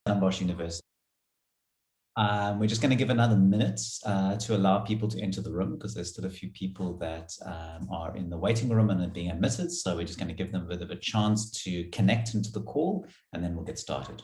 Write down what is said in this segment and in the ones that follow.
Stellenbosch University. We're just going to give another minute to allow people to enter the room because there's still a few people that are in the waiting room and are being admitted. So we're just going to give them a bit of a chance to connect into the call and then we'll get started.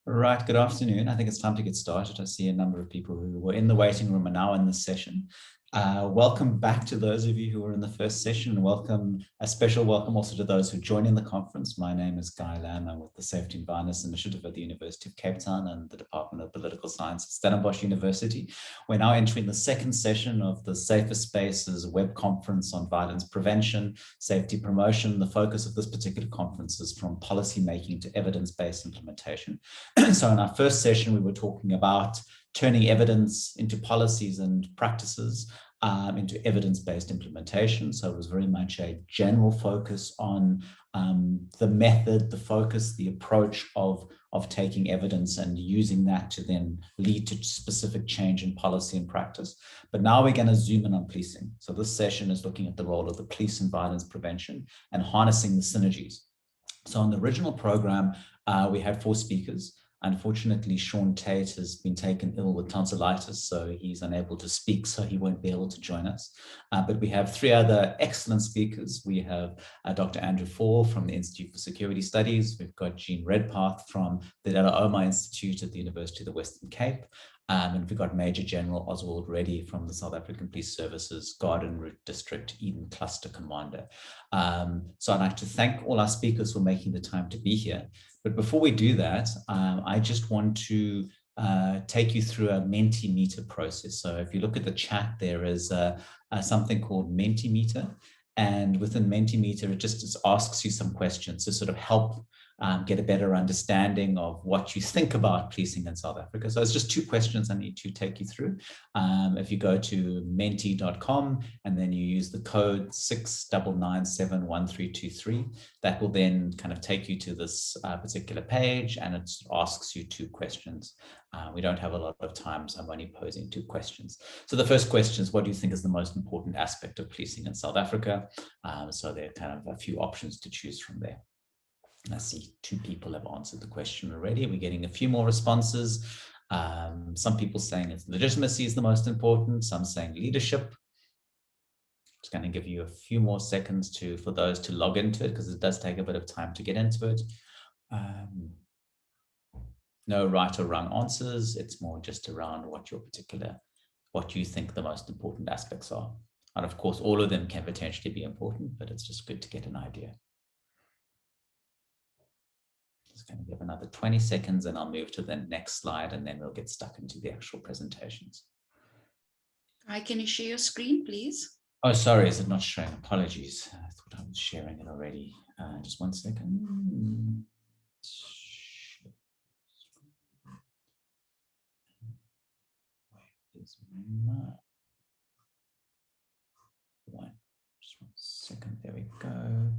Right, good afternoon. I think it's time to get started. I see a number of people who were in the waiting room are now in this session. Welcome back to those of you who were in the first session. A special welcome also to those who join in the conference. My name is Guy Lamb. I'm with the Safety and Violence Initiative at the University of Cape Town and the Department of Political Science at Stellenbosch University. We're now entering the second session of the SaferSpaces web conference on violence prevention, safety promotion. The focus of this particular conference is from policy making to evidence-based implementation. So in our first session, we were talking about turning evidence into policies and practices into evidence-based implementation. So it was very much a general focus on the method, the focus, the approach of taking evidence and using that to then lead to specific change in policy and practice. But now we're going to zoom in on policing. So this session is looking at the role of the police in violence prevention and harnessing the synergies. So in the original program, we had 4 speakers. Unfortunately, Sean Tate has been taken ill with tonsillitis, so he's unable to speak, so he won't be able to join us. But we have 3 other excellent speakers. We have Dr. Andrew Faull from the Institute for Security Studies. We've got Jean Redpath from the De La Oma Institute at the University of the Western Cape. And we've got Major General Oswald Reddy from the South African Police Services Garden Route District Eden Cluster Commander. So I'd like to thank all our speakers for making the time to be here. But before we do that, I just want to take you through a Mentee meter process. So if you look at the chat, there is something called Mentee meter. And within Mentee meter, it just asks you some questions to sort of help get a better understanding of what you think about policing in South Africa. So it's just 2 questions I need to take you through. If you go to mentee.com and then you use the code 69971323, that will then kind of take you to this particular page, and it asks you 2 questions. We don't have a lot of time, so I'm only posing 2 questions. So the first question is, what do you think is the most important aspect of policing in South Africa? So there are kind of a few options to choose from there. And I see 2 people have answered the question already. We're getting a few more responses. Some people saying it's legitimacy is the most important. Some saying leadership. Just going to give you a few more seconds for those to log into it, because it does take a bit of time to get into it. No right or wrong answers. It's more just around what you think the most important aspects are. And of course, all of them can potentially be important, but it's just good to get an idea. Just going to give another 20 seconds and I'll move to the next slide, and then we'll get stuck into the actual presentations. Hi, can you share your screen, please? Oh, sorry, is it not showing? Apologies. I thought I was sharing it already. Just 1 second. Just 1 second. There we go.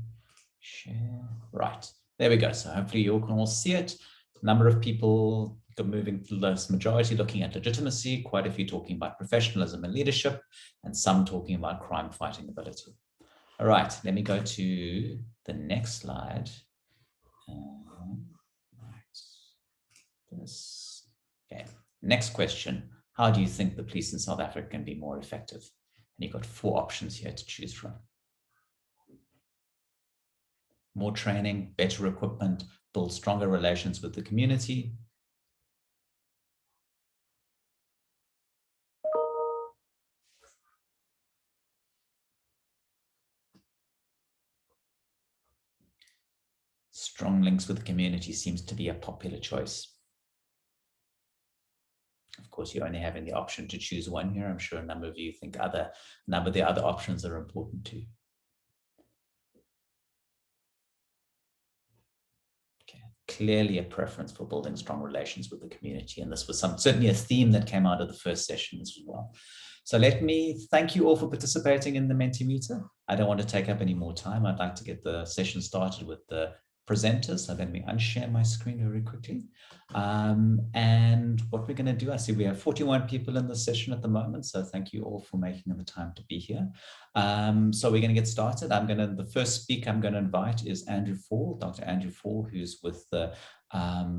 Share. Right. There we go. So hopefully you all can see it. A number of people moving to the majority looking at legitimacy, quite a few talking about professionalism and leadership, and some talking about crime fighting ability. All right, let me go to the next slide. Okay, next question. How do you think the police in South Africa can be more effective? And you've got 4 options here to choose from. More training, better equipment, build stronger relations with the community. Strong links with the community seems to be a popular choice. Of course, you're only having the option to choose one here. I'm sure a number of you think a number of the other options are important too. Okay. Clearly a preference for building strong relations with the community. And this was certainly a theme that came out of the first session as well. So let me thank you all for participating in the Mentimeter. I don't want to take up any more time. I'd like to get the session started with the presenters. So let me unshare my screen very quickly. And what we're going to do, I see we have 41 people in the session at the moment. So thank you all for making the time to be here. So we're going to get started. The first speaker I'm going to invite is Andrew Faull, Dr. Andrew Faull, who's with the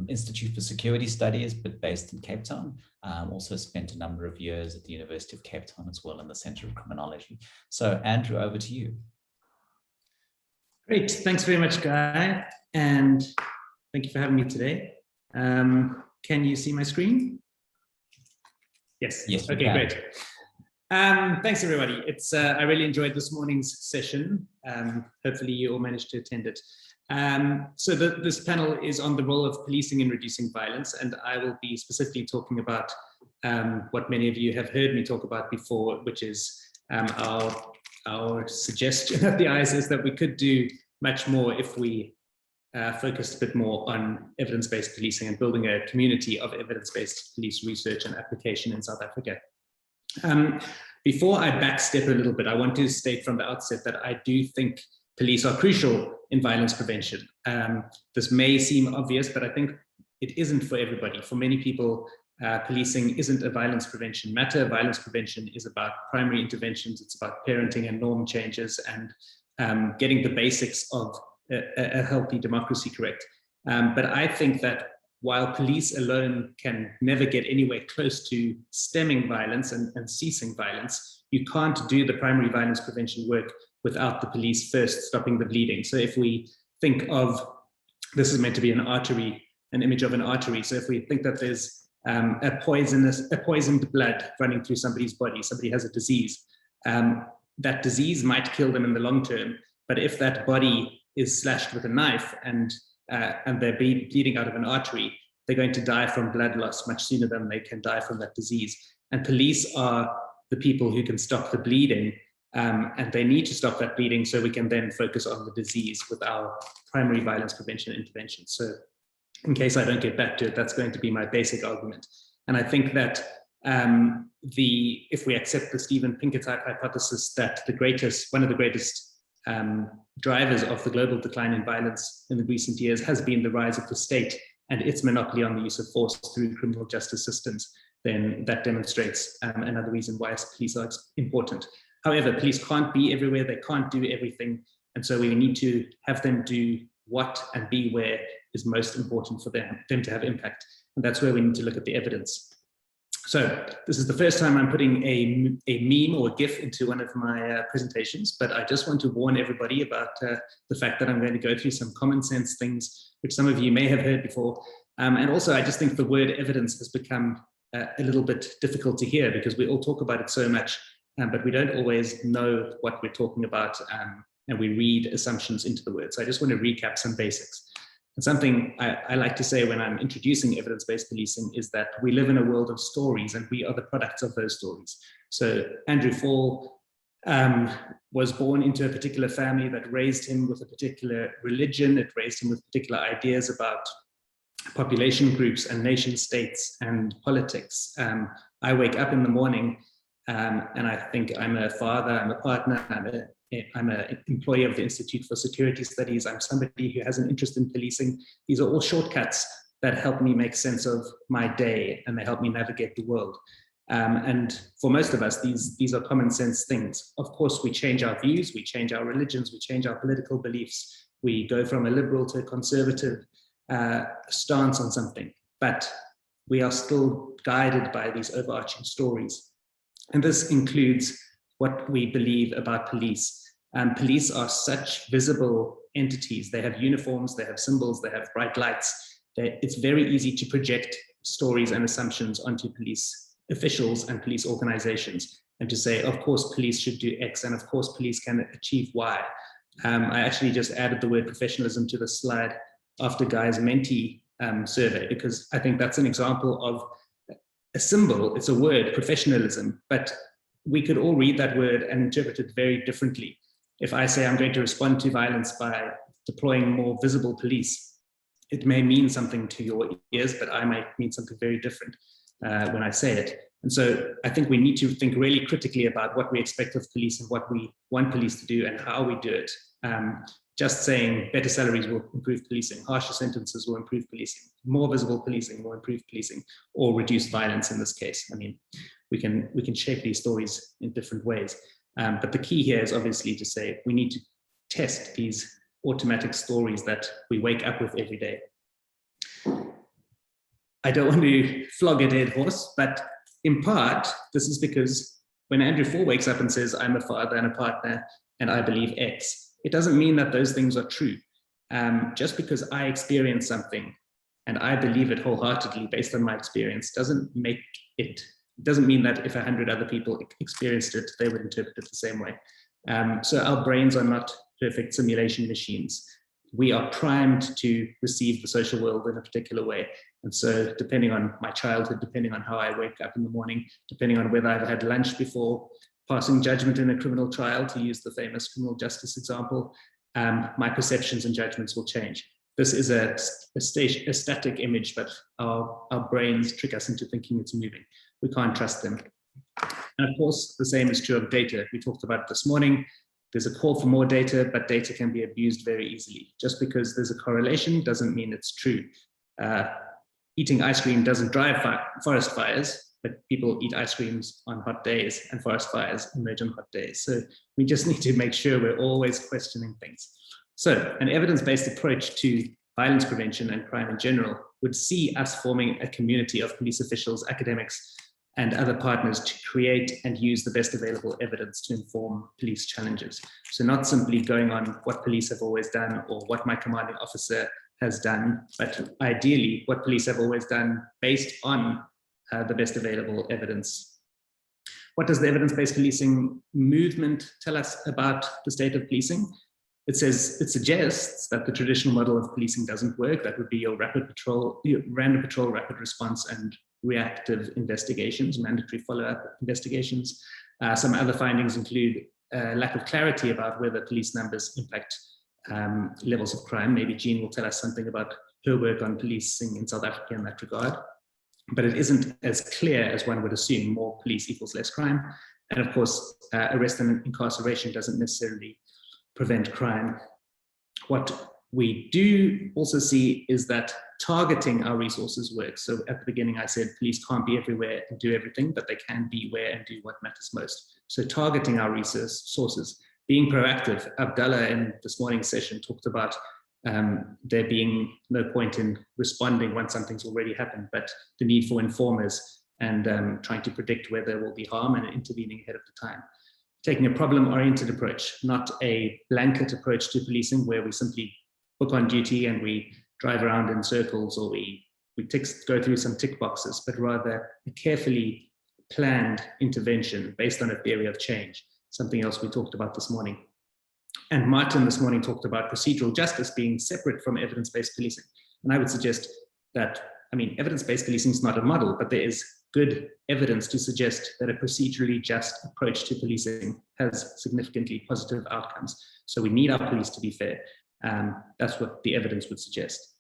Institute for Security Studies, but based in Cape Town. Also spent a number of years at the University of Cape Town as well in the Center of Criminology. So Andrew, over to you. Great, thanks very much, Guy, and thank you for having me today. Can you see my screen? Yes. Yes. Okay, great. Thanks, everybody. I really enjoyed this morning's session. Hopefully, you all managed to attend it. So this panel is on the role of policing in reducing violence, and I will be specifically talking about what many of you have heard me talk about before, which is our suggestion at the IS is that we could do much more if we focused a bit more on evidence-based policing and building a community of evidence-based police research and application in South Africa. Before I backstep a little bit, I want to state from the outset that I do think police are crucial in violence prevention. This may seem obvious, but I think it isn't for everybody. For many people, policing isn't a violence prevention matter. Violence prevention is about primary interventions. It's about parenting and norm changes and getting the basics of a healthy democracy correct. But I think that while police alone can never get anywhere close to stemming violence and ceasing violence, you can't do the primary violence prevention work without the police first stopping the bleeding. So if we think of, this is meant to be an artery, an image of an artery. So if we think that there's a poisoned blood running through somebody's body, somebody has a disease, that disease might kill them in the long term. But if that body is slashed with a knife and they're bleeding out of an artery, they're going to die from blood loss much sooner than they can die from that disease. And police are the people who can stop the bleeding, and they need to stop that bleeding so we can then focus on the disease with our primary violence prevention intervention. So in case I don't get back to it, that's going to be my basic argument. And I think that if we accept the Steven Pinker type hypothesis that one of the greatest drivers of the global decline in violence in the recent years has been the rise of the state and its monopoly on the use of force through criminal justice systems, then that demonstrates another reason why police are important. However, police can't be everywhere, they can't do everything, and so we need to have them do what and be where is most important for them to have impact, and that's where we need to look at the evidence. So this is the first time I'm putting a meme or a GIF into one of my presentations, but I just want to warn everybody about the fact that I'm going to go through some common sense things, which some of you may have heard before. And also, I just think the word evidence has become a little bit difficult to hear because we all talk about it so much, but we don't always know what we're talking about, and we read assumptions into the word. So I just want to recap some basics. And something I like to say when I'm introducing evidence-based policing is that we live in a world of stories and we are the products of those stories. So Andrew Faull was born into a particular family that raised him with a particular religion. It raised him with particular ideas about population groups and nation states and politics. I wake up in the morning and I think I'm a father, I'm a partner, I'm an employee of the Institute for Security Studies. I'm somebody who has an interest in policing. These are all shortcuts that help me make sense of my day and they help me navigate the world. And for most of us, these are common sense things. Of course, we change our views, we change our religions, we change our political beliefs. We go from a liberal to a conservative stance on something, but we are still guided by these overarching stories. And this includes what we believe about police. Police are such visible entities. They have uniforms, they have symbols, they have bright lights. It's very easy to project stories and assumptions onto police officials and police organizations, and to say, of course, police should do X, and of course, police can achieve Y. I actually just added the word professionalism to the slide after Guy's Mentee survey, because I think that's an example of a symbol. It's a word, professionalism, but we could all read that word and interpret it very differently. If I say I'm going to respond to violence by deploying more visible police, it may mean something to your ears, but I might mean something very different when I say it. And so I think we need to think really critically about what we expect of police and what we want police to do and how we do it. Just saying better salaries will improve policing, harsher sentences will improve policing, more visible policing will improve policing, or reduce violence in this case. I mean, we can shape these stories in different ways. But the key here is obviously to say we need to test these automatic stories that we wake up with every day. I don't want to flog a dead horse, but in part, this is because when Andrew Faull wakes up and says, I'm a father and a partner, and I believe X, it doesn't mean that those things are true. Just because I experience something and I believe it wholeheartedly based on my experience doesn't make it, doesn't mean that if 100 other people experienced it, they would interpret it the same way. So our brains are not perfect simulation machines. We are primed to receive the social world in a particular way. And so depending on my childhood, depending on how I wake up in the morning, depending on whether I've had lunch before passing judgment in a criminal trial, to use the famous criminal justice example, my perceptions and judgments will change. This is a static image, but our brains trick us into thinking it's moving. We can't trust them. And of course, the same is true of data. We talked about it this morning. There's a call for more data, but data can be abused very easily. Just because there's a correlation doesn't mean it's true. Eating ice cream doesn't drive forest fires, but people eat ice creams on hot days and forest fires emerge on hot days. So we just need to make sure we're always questioning things. So an evidence-based approach to violence prevention and crime in general would see us forming a community of police officials, academics, and other partners to create and use the best available evidence to inform police challenges. So not simply going on what police have always done or what my commanding officer has done, but ideally what police have always done based on the best available evidence. What does the evidence-based policing movement tell us about the state of policing? It suggests that the traditional model of policing doesn't work. That would be your rapid patrol, random patrol, rapid response, and reactive investigations, mandatory follow-up investigations. Some other findings include lack of clarity about whether police numbers impact levels of crime. Maybe Jean will tell us something about her work on policing in South Africa in that regard. But it isn't as clear as one would assume. More police equals less crime. And of course, arrest and incarceration doesn't necessarily prevent crime. What we do also see is that targeting our resources works. So at the beginning, I said police can't be everywhere and do everything, but they can be where and do what matters most. So targeting our resources, being proactive. Abdullah in this morning's session talked about there being no point in responding once something's already happened, but the need for informers and trying to predict where there will be harm and intervening ahead of the time. Taking a problem-oriented approach, not a blanket approach to policing where we simply book on duty and we drive around in circles or we go through some tick boxes, but rather a carefully planned intervention based on a theory of change, something else we talked about this morning. And Martin this morning talked about procedural justice being separate from evidence-based policing. And I would suggest that, I mean, evidence-based policing is not a model, but there is good evidence to suggest that a procedurally just approach to policing has significantly positive outcomes. So we need our police to be fair. That's what the evidence would suggest.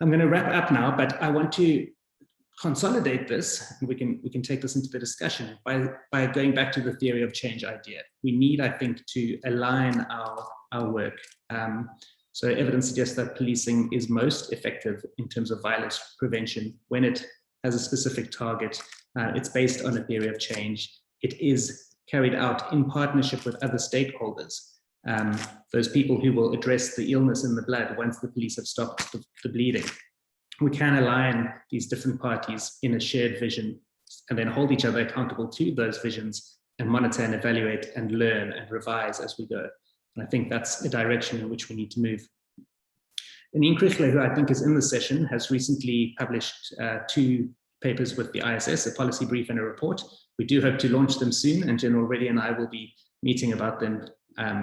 I'm going to wrap up now, but I want to consolidate this, and we can take this into the discussion by going back to the theory of change idea. We need, I think, to align our work. So evidence suggests that policing is most effective in terms of violence prevention when it has a specific target. It's based on a theory of change. It is carried out in partnership with other stakeholders, those people who will address the illness in the blood once the police have stopped the bleeding. We can align these different parties in a shared vision and then hold each other accountable to those visions monitor and evaluate and learn and revise as we go. And I think that's the direction in which we need to move. Anine Krichler, who I think is in the session, has recently published 2 papers with the ISS, a policy brief and a report. We do hope to launch them soon, and General Reddy and I will be meeting about them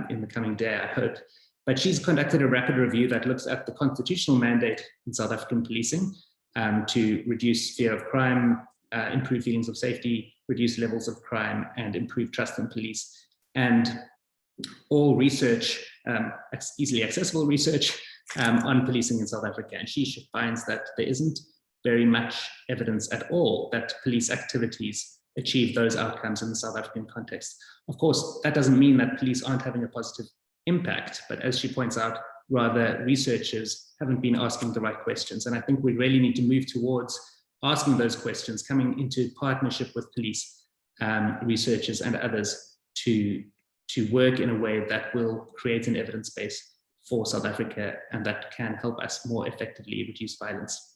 in the coming day, I hope. But she's conducted a rapid review that looks at the constitutional mandate in South African policing to reduce fear of crime, improve feelings of safety, reduce levels of crime, and improve trust in police. And all research, easily accessible research on policing in South Africa. And she finds that there isn't very much evidence at all that police activities achieve those outcomes in the South African context. Of course, that doesn't mean that police aren't having a positive impact, but as she points out, rather researchers haven't been asking the right questions. And I think we really need to move towards asking those questions, coming into partnership with police researchers and others to work in a way that will create an evidence base for South Africa and that can help us more effectively reduce violence.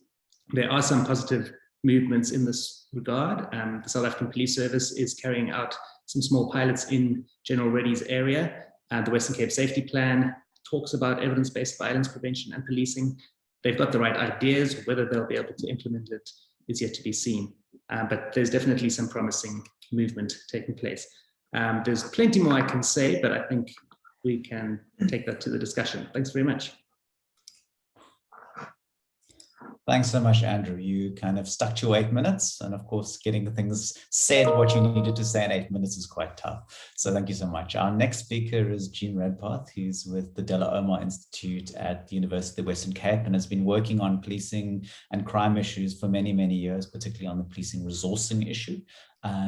There are some positive movements in this regard. The South African Police Service is carrying out some small pilots in General Reddy's area. The Western Cape Safety Plan talks about evidence-based violence prevention and policing. They've got the right ideas. Whether they'll be able to implement it is yet to be seen. But there's definitely some promising movement taking place. There's plenty more I can say, but I think we can take that to the discussion. Thanks very much. Thanks so much, Andrew. You kind of stuck to 8 minutes, and of course, getting the things said, what you needed to say in 8 minutes is quite tough. So thank you so much. Our next speaker is Jean Redpath, who's with the Della Omar Institute at the University of the Western Cape and has been working on policing and crime issues for many, many years, particularly on the policing resourcing issue.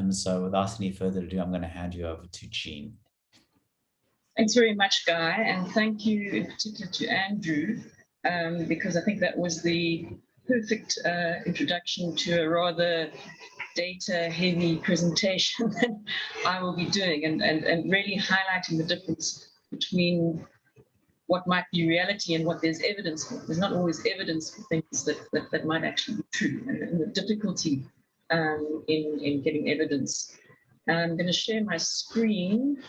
So without any further ado, I'm going to hand you over to Jean. Thanks very much, Guy, and thank you in particular to Andrew, because I think that was the perfect introduction to a rather data-heavy presentation that I will be doing, and really highlighting the difference between what might be reality and what there's evidence for. There's not always evidence for things that might actually be true, and the difficulty in getting evidence. I'm going to share my screen.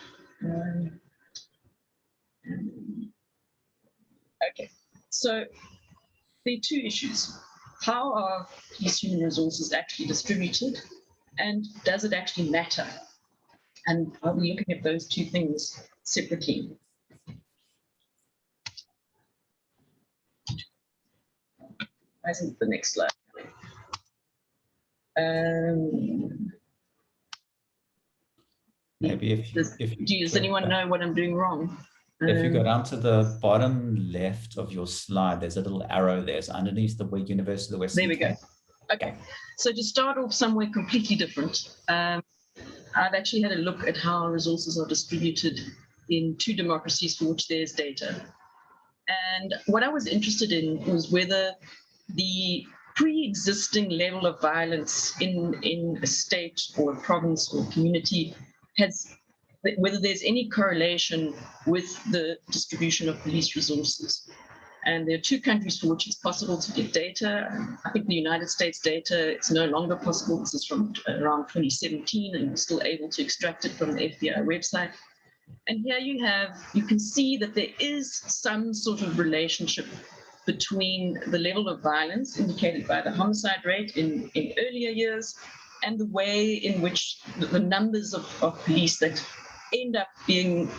Okay, so there are 2 issues. How are police human resources actually distributed, and does it actually matter? And are we looking at those 2 things separately? Why isn't the next slide coming? Maybe does anyone know what I'm doing wrong? If you go down to the bottom left of your slide, there's a little arrow there. So underneath the University of the Western Cape. There we go. Okay, so to start off somewhere completely different, I've actually had a look at how resources are distributed in 2 democracies for which there's data. And what I was interested in was whether the pre-existing level of violence in a state or a province or community whether there's any correlation with the distribution of police resources. And there are 2 countries for which it's possible to get data. I think the United States data, it's no longer possible. This is from around 2017, and we're still able to extract it from the FBI website. And here you can see that there is some sort of relationship between the level of violence indicated by the homicide rate in earlier years and the way in which the numbers of police that end up being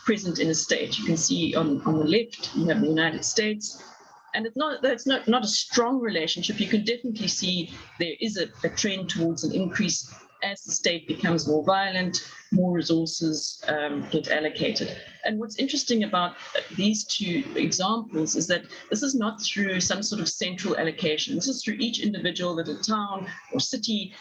present in a state. You can see on the left, you have the United States, and that's not a strong relationship. You can definitely see there is a trend towards an increase as the state becomes more violent, more resources get allocated. And what's interesting about these 2 examples is that this is not through some sort of central allocation. This is through each individual little town or city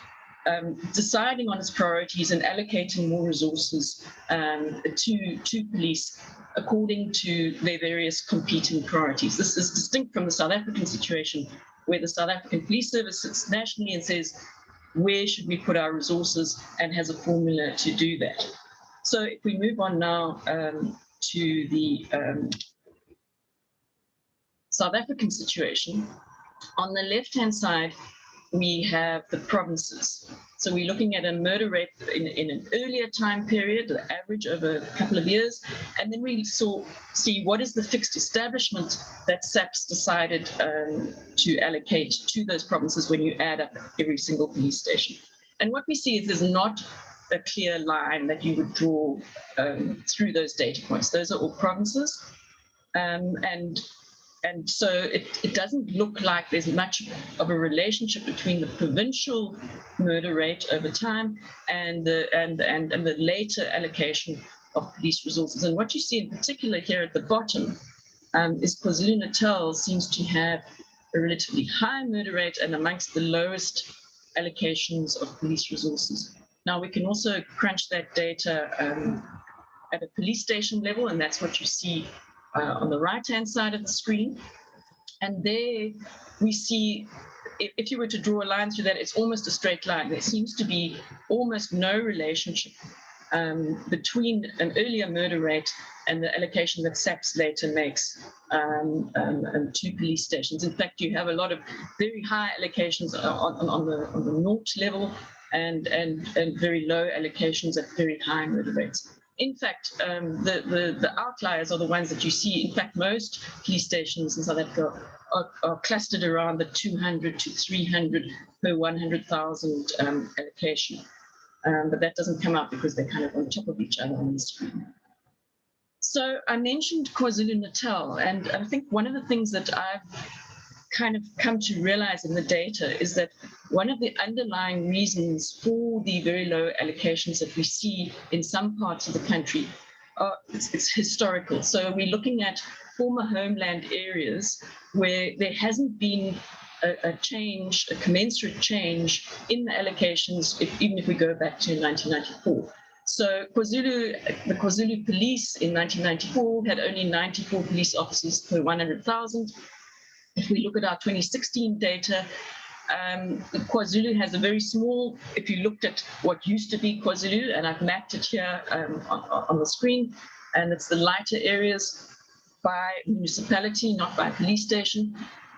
deciding on its priorities and allocating more resources to police according to their various competing priorities. This is distinct from the South African situation, where the South African Police Service sits nationally and says, where should we put our resources, and has a formula to do that. So if we move on now to the South African situation, on the left-hand side, we have the provinces. So we're looking at a murder rate in an earlier time period, the average over a couple of years, and then we see what is the fixed establishment that SAPS decided to allocate to those provinces when you add up every single police station. And what we see is there's not a clear line that you would draw through those data points. Those are all provinces, and so it doesn't look like there's much of a relationship between the provincial murder rate over time and the later allocation of police resources. And what you see in particular here at the bottom is KwaZulu-Natal seems to have a relatively high murder rate and amongst the lowest allocations of police resources. Now we can also crunch that data at a police station level, and that's what you see on the right-hand side of the screen. And there we see, if you were to draw a line through that, it's almost a straight line. There seems to be almost no relationship between an earlier murder rate and the allocation that SAPS later makes to police stations. In fact, you have a lot of very high allocations on the north level and very low allocations at very high murder rates. In fact, the outliers are the ones that you see. In fact, most police stations in South Africa are clustered around the 200 to 300 per 100,000 allocation. But that doesn't come out because they're kind of on top of each other on the screen. So I mentioned KwaZulu-Natal, and I think one of the things that I've kind of come to realize in the data is that one of the underlying reasons for the very low allocations that we see in some parts of the country it's historical. So we're looking at former homeland areas where there hasn't been a change, a commensurate change in the allocations, even if we go back to 1994. So the KwaZulu police in 1994 had only 94 police officers per 100,000. If we look at our 2016 data, KwaZulu has a very small, if you looked at what used to be KwaZulu, and I've mapped it here on the screen, and it's the lighter areas by municipality, not by police station.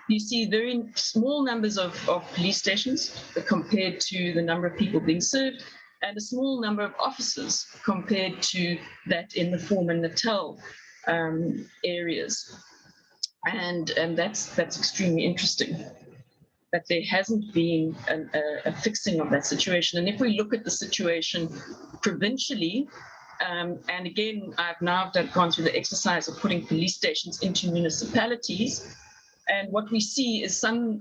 You see very small numbers of police stations compared to the number of people being served, and a small number of officers compared to that in the former Natal areas. And that's extremely interesting, that there hasn't been a fixing of that situation. And if we look at the situation provincially, and again, I've now gone through the exercise of putting police stations into municipalities, and what we see is some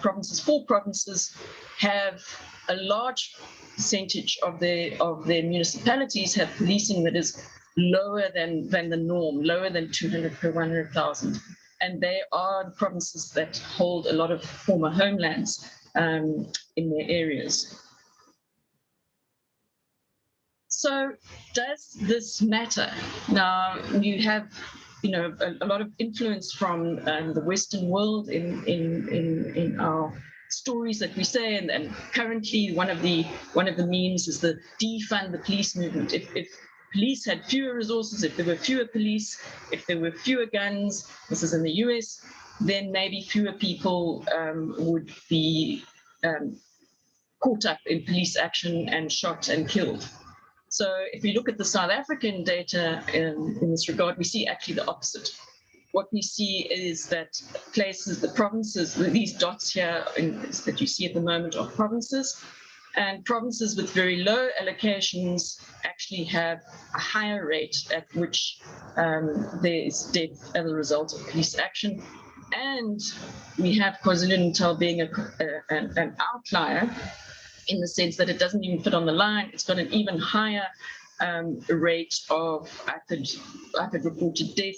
provinces, 4 provinces, have a large percentage of their municipalities have policing that is lower than the norm, lower than 200 per 100,000. And they are the provinces that hold a lot of former homelands in their areas. So does this matter? Now, you have a lot of influence from the Western world in our stories that we say, and currently one of the memes is the defund the police movement. If police had fewer resources, if there were fewer police, if there were fewer guns, this is in the US, then maybe fewer people would be caught up in police action and shot and killed. So if we look at the South African data in this regard, we see actually the opposite. What we see is that places, the provinces, these dots here that you see at the moment are provinces, and provinces with very low allocations actually have a higher rate at which there is death as a result of police action. And we have KwaZulu-Natal being an outlier in the sense that it doesn't even fit on the line. It's got an even higher rate of IPID reported death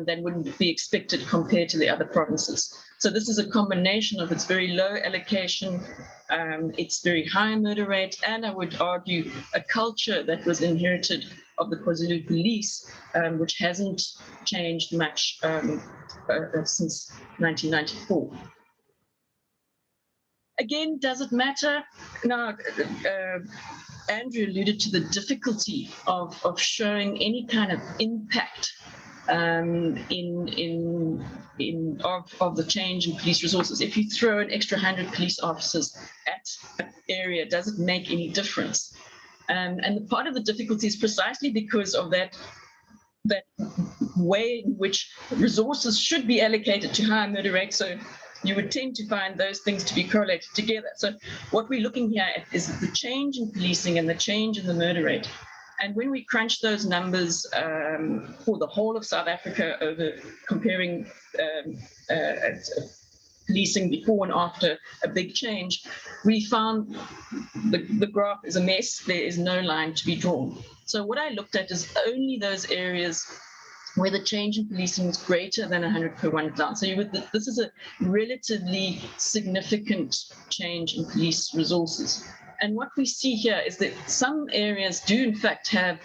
than would be expected compared to the other provinces. So this is a combination of its very low allocation, its very high murder rate, and I would argue a culture that was inherited of the KwaZulu police, which hasn't changed much since 1994. Again, does it matter? Now, Andrew alluded to the difficulty of showing any kind of impact of the change in police resources. If you throw an extra 100 police officers at an area, does it make any difference? And the part of the difficulty is precisely because of that way in which resources should be allocated to higher murder rates. So you would tend to find those things to be correlated together. So what we're looking here at is the change in policing and the change in the murder rate. And when we crunch those numbers for the whole of South Africa over comparing policing before and after a big change, we found the graph is a mess. There is no line to be drawn. So what I looked at is only those areas where the change in policing is greater than 100 per 1,000. So this is a relatively significant change in police resources. And what we see here is that some areas do in fact have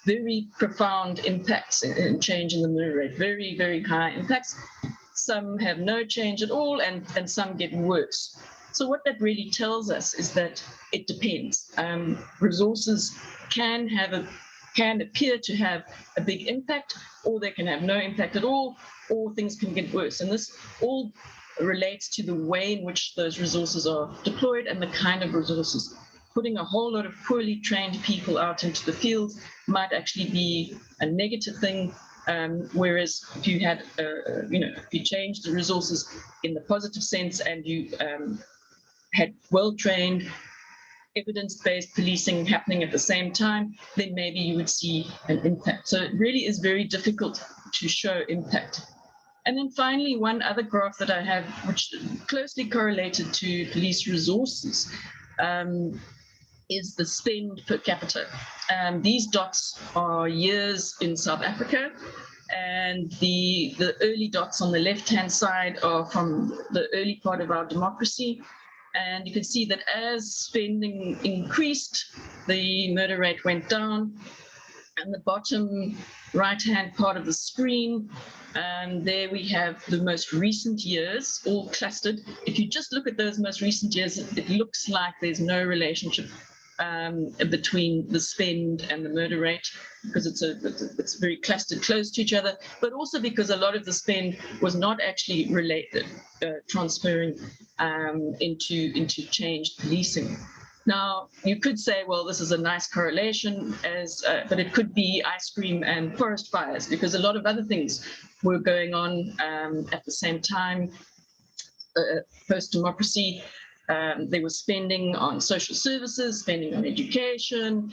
very profound impacts in change in the murder rate, very, very high impacts. Some have no change at all, and some get worse. So what that really tells us is that it depends. Resources can appear to have a big impact, or they can have no impact at all, or things can get worse. And this all relates to the way in which those resources are deployed and the kind of resources. Putting a whole lot of poorly trained people out into the field might actually be a negative thing. Whereas if you had, if you changed the resources in the positive sense and you had well-trained, evidence-based policing happening at the same time, then maybe you would see an impact. So it really is very difficult to show impact. And then finally, one other graph that I have, which closely correlated to police resources, is the spend per capita. These dots are years in South Africa, and the early dots on the left-hand side are from the early part of our democracy. And you can see that as spending increased, the murder rate went down. And the bottom right-hand part of the screen, there we have the most recent years all clustered. If you just look at those most recent years, it looks like there's no relationship between the spend and the murder rate, because it's very clustered close to each other, but also because a lot of the spend was not actually related, transferring into changed policing. Now, you could say, well, this is a nice correlation, but it could be ice cream and forest fires, because a lot of other things were going on at the same time. Post-democracy, they were spending on social services, spending on education,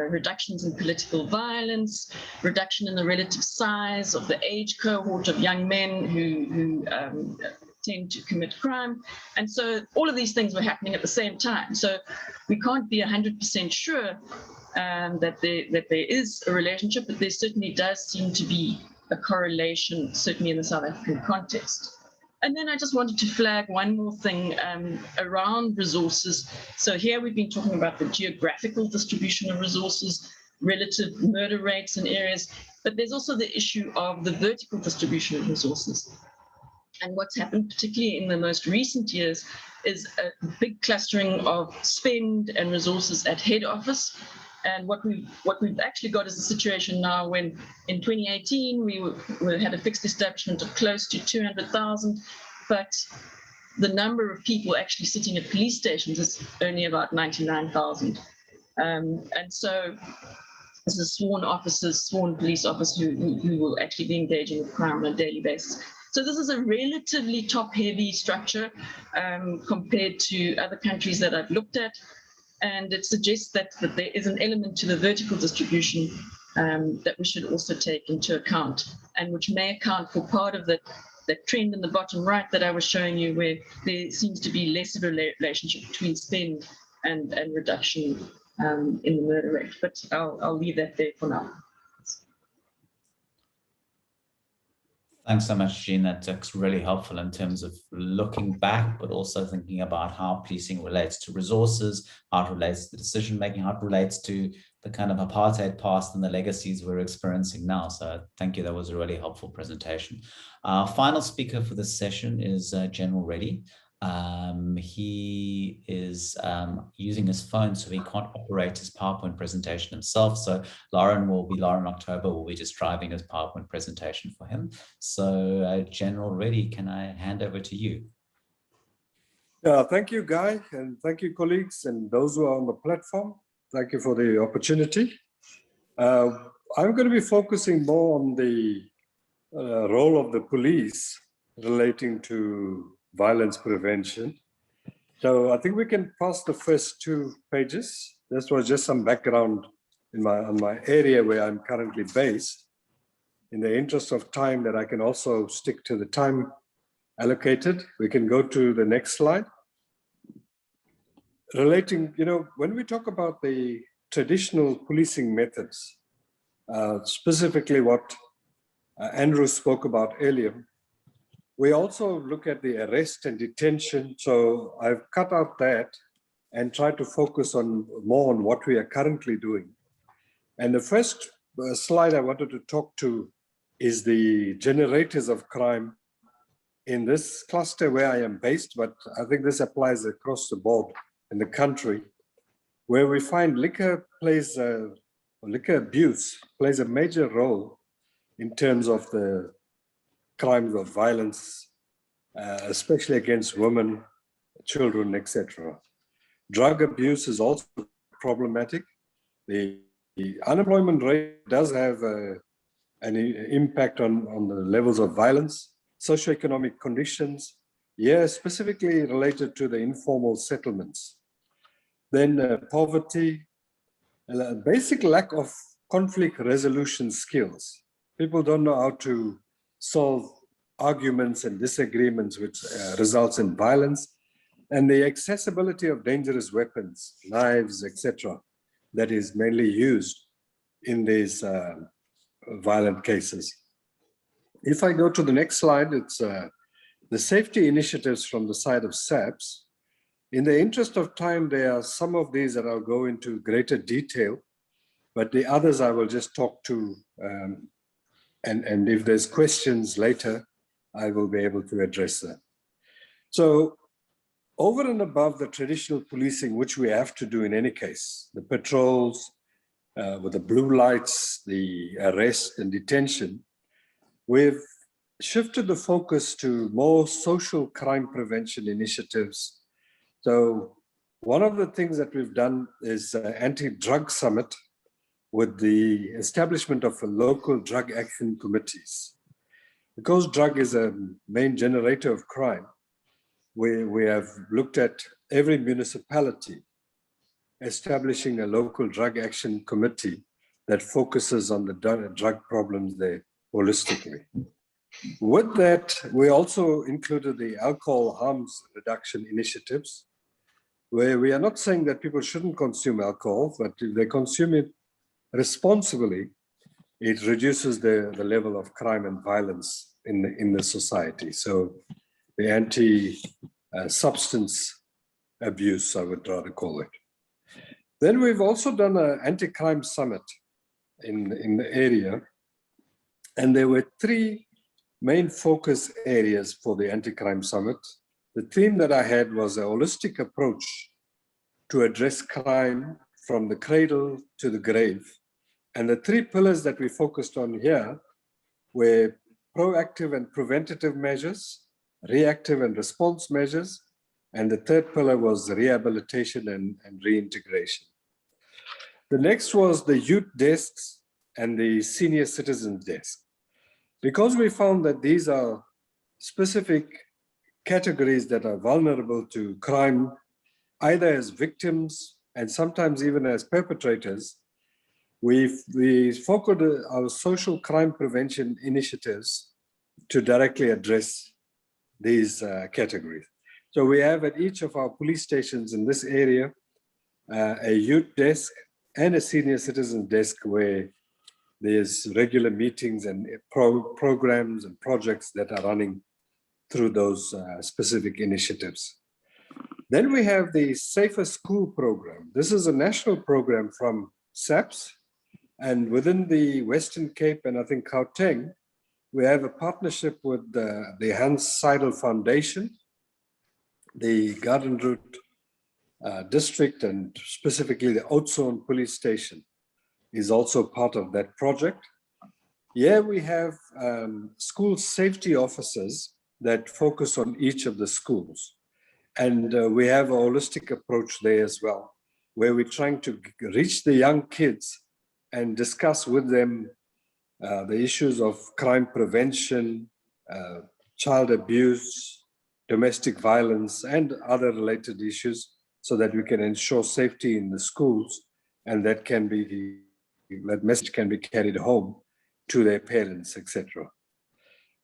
reductions in political violence, reduction in the relative size of the age cohort of young men who tend to commit crime. And so all of these things were happening at the same time. So we can't be 100% sure that there is a relationship, but there certainly does seem to be a correlation, certainly in the South African context. And then I just wanted to flag one more thing around resources. So here we've been talking about the geographical distribution of resources, relative murder rates in areas, but there's also the issue of the vertical distribution of resources. And what's happened, particularly in the most recent years, is a big clustering of spend and resources at head office. And what we've actually got is a situation now when in 2018 we had a fixed establishment of close to 200,000, but the number of people actually sitting at police stations is only about 99,000. And so this is sworn officers, sworn police officers who will actually be engaging with crime on a daily basis. So this is a relatively top-heavy structure compared to other countries that I've looked at. And it suggests that there is an element to the vertical distribution that we should also take into account, and which may account for part of that trend in the bottom right that I was showing you, where there seems to be less of a relationship between spend and reduction in the murder rate. But I'll leave that there for now. Thanks so much, Jean. That's really helpful in terms of looking back, but also thinking about how policing relates to resources, how it relates to decision-making, how it relates to the kind of apartheid past and the legacies we're experiencing now. So thank you. That was a really helpful presentation. Our final speaker for this session is General Reddy. He is using his phone, so he can't operate his PowerPoint presentation himself. So Lauren October will be just driving his PowerPoint presentation for him. So General Reddy, can I hand over to you? Thank you, Guy, and thank you, colleagues, and those who are on the platform. Thank you for the opportunity. I'm going to be focusing more on the role of the police relating to violence prevention. So I think we can pass the first 2 pages. This was just some background on my area where I'm currently based. In the interest of time, that I can also stick to the time allocated. We can go to the next slide. Relating, when we talk about the traditional policing methods, specifically what Andrew spoke about earlier, we also look at the arrest and detention. So I've cut out that and tried to focus more on what we are currently doing. And the first slide I wanted to talk to is the generators of crime in this cluster where I am based, but I think this applies across the board in the country, where we find liquor abuse plays a major role in terms of the crimes of violence, especially against women, children, etc. Drug abuse is also problematic. The unemployment rate does have an impact on the levels of violence, socioeconomic conditions, specifically related to the informal settlements. Then poverty, a basic lack of conflict resolution skills. People don't know how to solve arguments and disagreements, which results in violence, and the accessibility of dangerous weapons, knives, etc., that is mainly used in these violent cases. If I go to the next slide, it's the safety initiatives from the side of SAPS. In the interest of time, there are some of these that I'll go into greater detail, but the others I will just talk to, and if there's questions later, I will be able to address them. So over and above the traditional policing, which we have to do in any case, the patrols, with the blue lights, the arrest and detention, we've shifted the focus to more social crime prevention initiatives. So one of the things that we've done is anti-drug summit with the establishment of local drug action committees. Because drug is a main generator of crime, we have looked at every municipality establishing a local drug action committee that focuses on the drug problems there holistically. With that, we also included the alcohol harms reduction initiatives, where we are not saying that people shouldn't consume alcohol, but if they consume it responsibly, it reduces the level of crime and violence in the society. So the anti-substance abuse, I would rather call it. Then we've also done an anti-crime summit in the area, and there were 3 main focus areas for the anti-crime summit. The theme that I had was a holistic approach to address crime from the cradle to the grave. And the 3 pillars that we focused on here were proactive and preventative measures, reactive and response measures, and the 3rd pillar was rehabilitation and reintegration. The next was the youth desks and the senior citizens desk. Because we found that these are specific categories that are vulnerable to crime, either as victims and sometimes even as perpetrators, we focused our social crime prevention initiatives to directly address these categories. So we have at each of our police stations in this area, a youth desk and a senior citizen desk where there's regular meetings and programs and projects that are running through those specific initiatives. Then we have the Safer School program. This is a national program from SAPS, and within the Western Cape and I think Gauteng, we have a partnership with the Hans Seidel Foundation, the Garden Route district, and specifically the Oudtshoorn police station, is also part of that project. Here we have school safety officers that focus on each of the schools. And we have a holistic approach there as well, where we're trying to reach the young kids and discuss with them the issues of crime prevention, child abuse, domestic violence, and other related issues, so that we can ensure safety in the schools, and that message can be carried home to their parents, etc.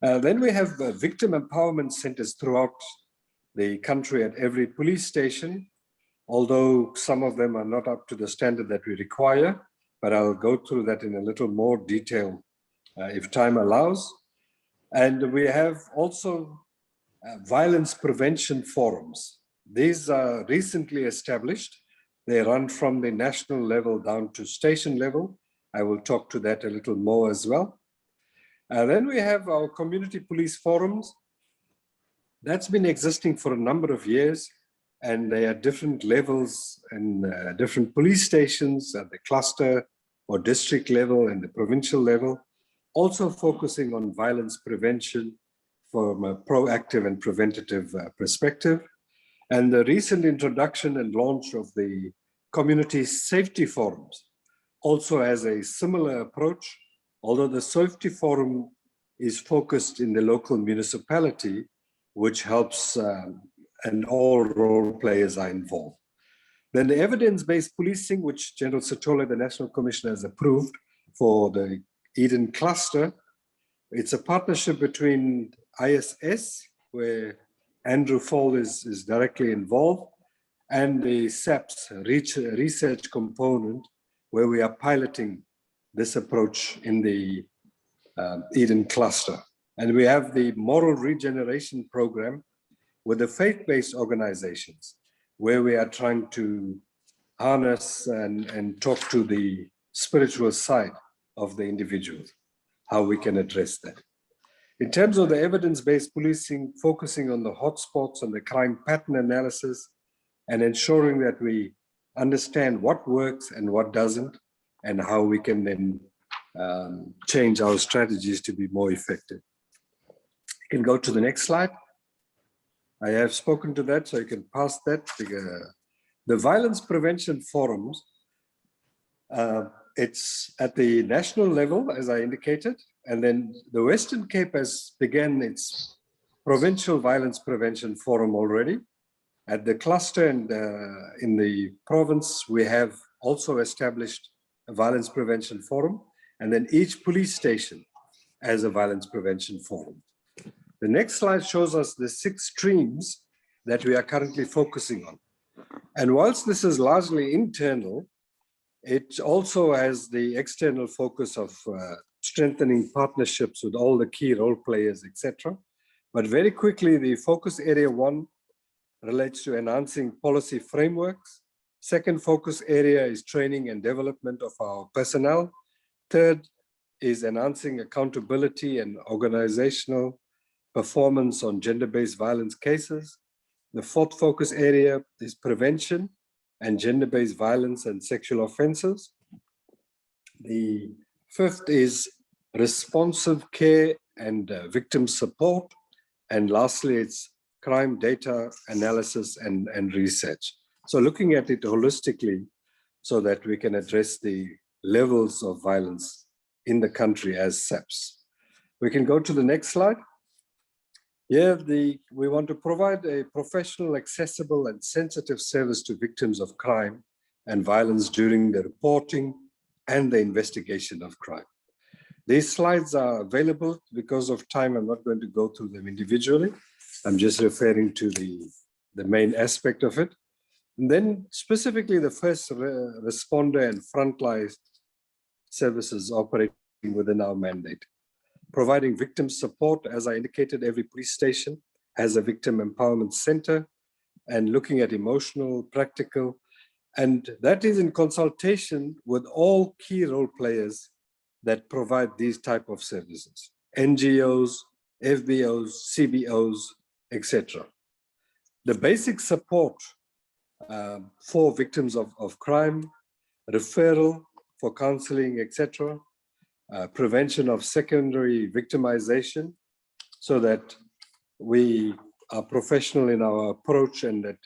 Then we have victim empowerment centers throughout the country at every police station, although some of them are not up to the standard that we require, but I'll go through that in a little more detail if time allows. And we have also violence prevention forums. These are recently established. They run from the national level down to station level. I will talk to that a little more as well. Then we have our community police forums. That's been existing for a number of years, and they are different levels and different police stations at the cluster or district level and the provincial level, also focusing on violence prevention from a proactive and preventative perspective. And the recent introduction and launch of the community safety forums also has a similar approach, although the safety forum is focused in the local municipality, which helps and all role players are involved. Then the evidence-based policing, which General Sithole, the National Commissioner, has approved for the Eden cluster. It's a partnership between ISS, where Andrew Faull is directly involved, and the SAPS research component, where we are piloting this approach in the Eden cluster. And we have the moral regeneration program with the faith-based organizations, where we are trying to harness and talk to the spiritual side of the individual, how we can address that. In terms of the evidence-based policing, focusing on the hotspots and the crime pattern analysis, and ensuring that we understand what works and what doesn't, and how we can then change our strategies to be more effective. You can go to the next slide. I have spoken to that, so you can pass that. The violence prevention forums, it's at the national level, as I indicated, and then the Western Cape has begun its provincial violence prevention forum already. At the cluster and in the province, we have also established a violence prevention forum, and then each police station has a violence prevention forum. The next slide shows us the 6 streams that we are currently focusing on. And whilst this is largely internal, it also has the external focus of strengthening partnerships with all the key role players, etc. But very quickly, the focus area 1 relates to enhancing policy frameworks. Second focus area is training and development of our personnel. Third is enhancing accountability and organizational performance on gender-based violence cases. The fourth focus area is prevention and gender-based violence and sexual offenses. The fifth is responsive care and victim support. And lastly, it's crime data analysis and research. So looking at it holistically so that we can address the levels of violence in the country as SAPS. We can go to the next slide. Here, we want to provide a professional, accessible, and sensitive service to victims of crime and violence during the reporting and the investigation of crime. These slides are available. Because of time, I'm not going to go through them individually. I'm just referring to the main aspect of it. And then specifically the first responder and frontline services operating within our mandate. Providing victim support, as I indicated, every police station has a victim empowerment center, and looking at emotional, practical, and that is in consultation with all key role players that provide these type of services, NGOs, FBOs, CBOs, etc. the basic support for victims of crime, referral for counseling, etc., prevention of secondary victimization, so that we are professional in our approach and that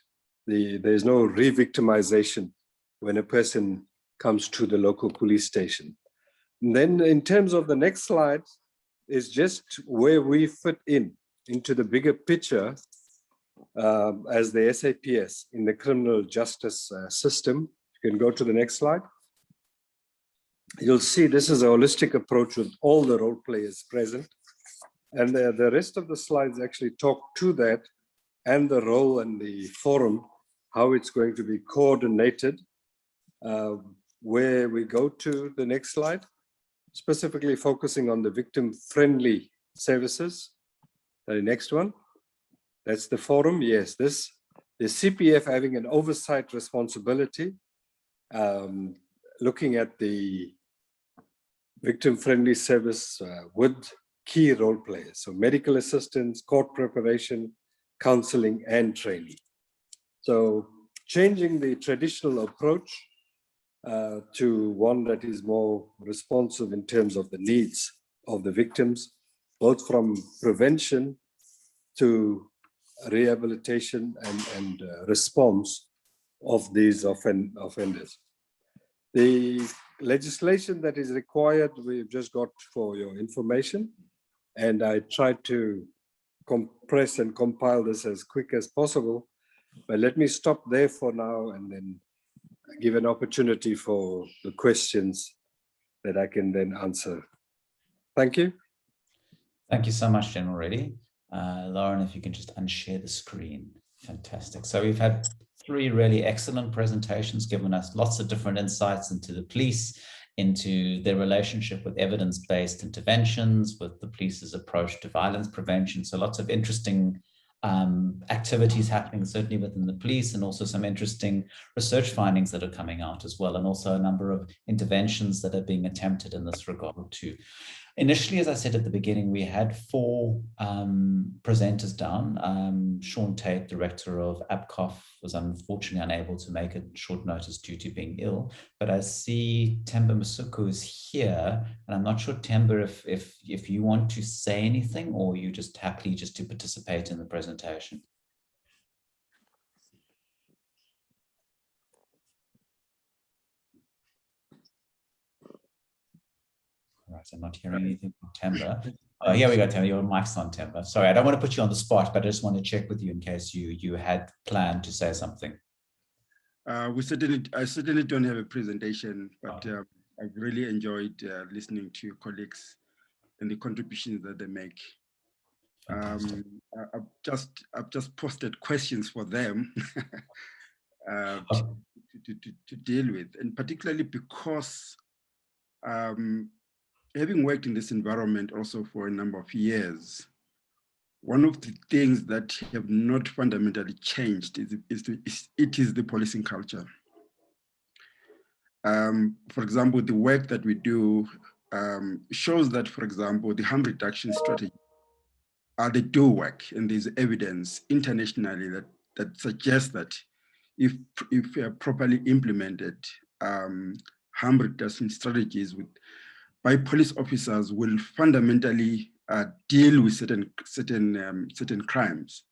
there's no re-victimization when a person comes to the local police station. And then in terms of the next slide is just where we fit into the bigger picture as the SAPS in the criminal justice system. You can go to the next slide. You'll see this is a holistic approach with all the role players present. And the rest of the slides actually talk to that and the role and the forum, how it's going to be coordinated. Where we go to the next slide, specifically focusing on the victim-friendly services. The next one, that's the forum. Yes, the CPF having an oversight responsibility, looking at the victim-friendly service with key role players. So medical assistance, court preparation, counseling, and training. So changing the traditional approach to one that is more responsive in terms of the needs of the victims, both from prevention to rehabilitation and response of these offenders. The legislation that is required, we've just got for your information, and I tried to compress and compile this as quick as possible, but let me stop there for now and then give an opportunity for the questions that I can then answer. Thank you. Thank you so much, General Reddy. Lauren, if you can just unshare the screen. Fantastic. So we've had 3 really excellent presentations, giving us lots of different insights into the police, into their relationship with evidence-based interventions, with the police's approach to violence prevention. So lots of interesting activities happening certainly within the police, and also some interesting research findings that are coming out as well, and also a number of interventions that are being attempted in this regard too. Initially, as I said at the beginning, we had 4 presenters down. Sean Tate, director of APCOF, was unfortunately unable to make it short notice due to being ill. But I see Temba Masuku is here, and I'm not sure, Temba, if you want to say anything, or you just happily just to participate in the presentation. All right, I'm not hearing anything from Temba. Oh, here we go, Temba. Your mic's on, Temba. Sorry, I don't want to put you on the spot, but I just want to check with you in case you had planned to say something. I certainly don't have a presentation, but I've really enjoyed listening to colleagues and the contributions that they make. I've just posted questions for them to deal with, and particularly because having worked in this environment also for a number of years, one of the things that have not fundamentally changed is the policing culture. For example, the work that we do shows that, for example, the harm reduction strategy, they do work, and there's evidence internationally that suggests that if properly implemented, harm reduction strategies by police officers will fundamentally deal with certain crimes.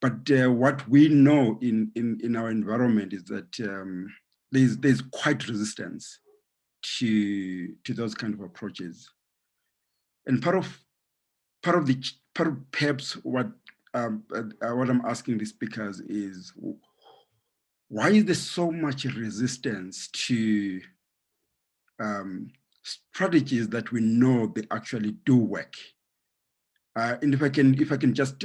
But what we know in our environment is that there's quite resistance to those kind of approaches. And part of perhaps what I'm asking the speakers is, why is there so much resistance to strategies that we know they actually do work? And if I can just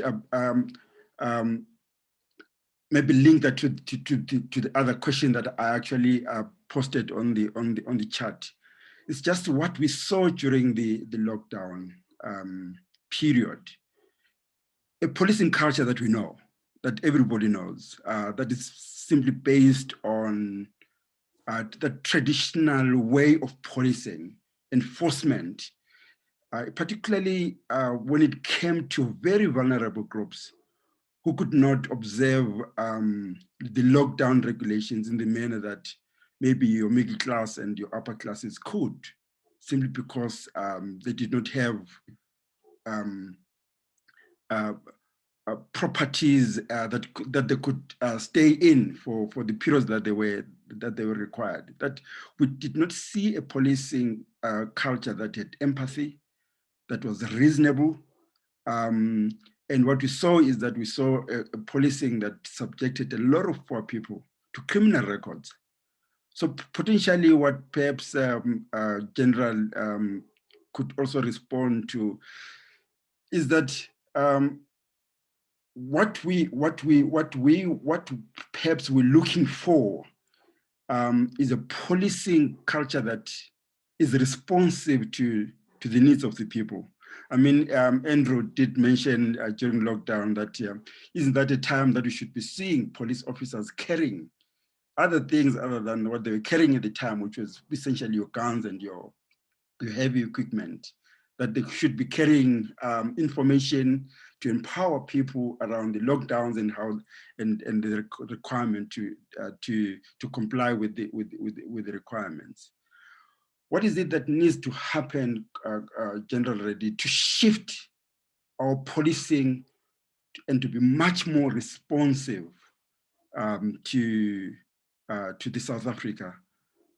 maybe link that to the other question that I actually posted on the chat. It's just what we saw during the lockdown period. A policing culture that we know, that everybody knows, that is simply based on the traditional way of policing, enforcement, particularly when it came to very vulnerable groups who could not observe the lockdown regulations in the manner that maybe your middle class and your upper classes could, simply because they did not have properties that they could stay in for the periods that they were required. That we did not see a policing culture that had empathy, that was reasonable. And what we saw is that we saw a policing that subjected a lot of poor people to criminal records. So potentially what perhaps General could also respond to is that what perhaps we're looking for is a policing culture that is responsive to the needs of the people. I mean, Andrew did mention during lockdown that isn't that a time that we should be seeing police officers carrying other things other than what they were carrying at the time, which was essentially your guns and your heavy equipment, that they should be carrying information to empower people around the lockdowns and how and the requirement to comply with the requirements. What is it that needs to happen, General Reddy, to shift our policing and to be much more responsive to the South Africa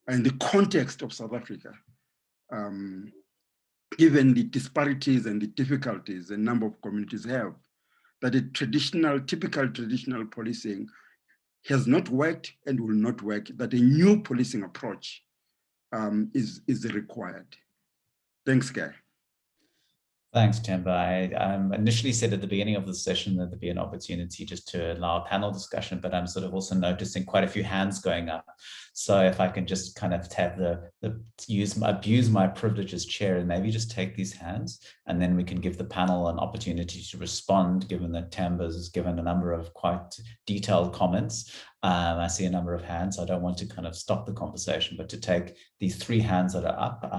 and the context of South Africa, given the disparities and the difficulties a number of communities have, that a typical traditional policing has not worked and will not work, that a new policing approach is required. Thanks, Guy. Thanks, Themba. I initially said at the beginning of the session that there'd be an opportunity just to allow a panel discussion, but I'm sort of also noticing quite a few hands going up. So if I can just kind of have abuse my privilege as chair and maybe just take these hands, and then we can give the panel an opportunity to respond, given that Themba's has given a number of quite detailed comments. I see a number of hands. So I don't want to kind of stop the conversation, but to take these three hands that are up.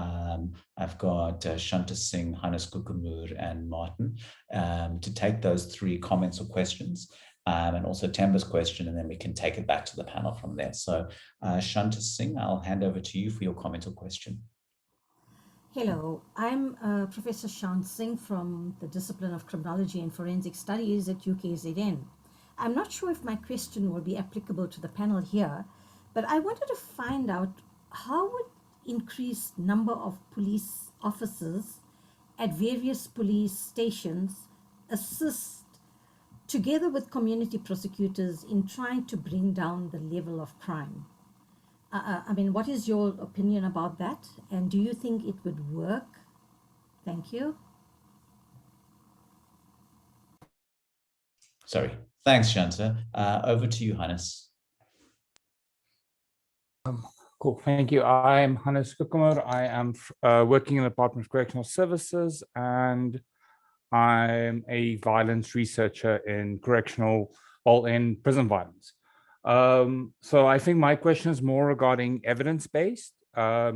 I've got Shanta Singh, Hannes Kukumur, and Martin, to take those three comments or questions, and also Themba's question, and then we can take it back to the panel from there. So Shanta Singh, I'll hand over to you for your comment or question. Hello, I'm Professor Shant Singh from the Discipline of Criminology and Forensic Studies at UKZN. I'm not sure if my question will be applicable to the panel here, but I wanted to find out how would increased number of police officers at various police stations assist together with community prosecutors in trying to bring down the level of crime. I mean, what is your opinion about that? And do you think it would work? Thank you. Sorry. Thanks, Shanta. Over to you, Hannes. Cool, thank you. I'm Hannes Kukumur. I am working in the Department of Correctional Services, and I'm a violence researcher in in prison violence. So I think my question is more regarding evidence-based,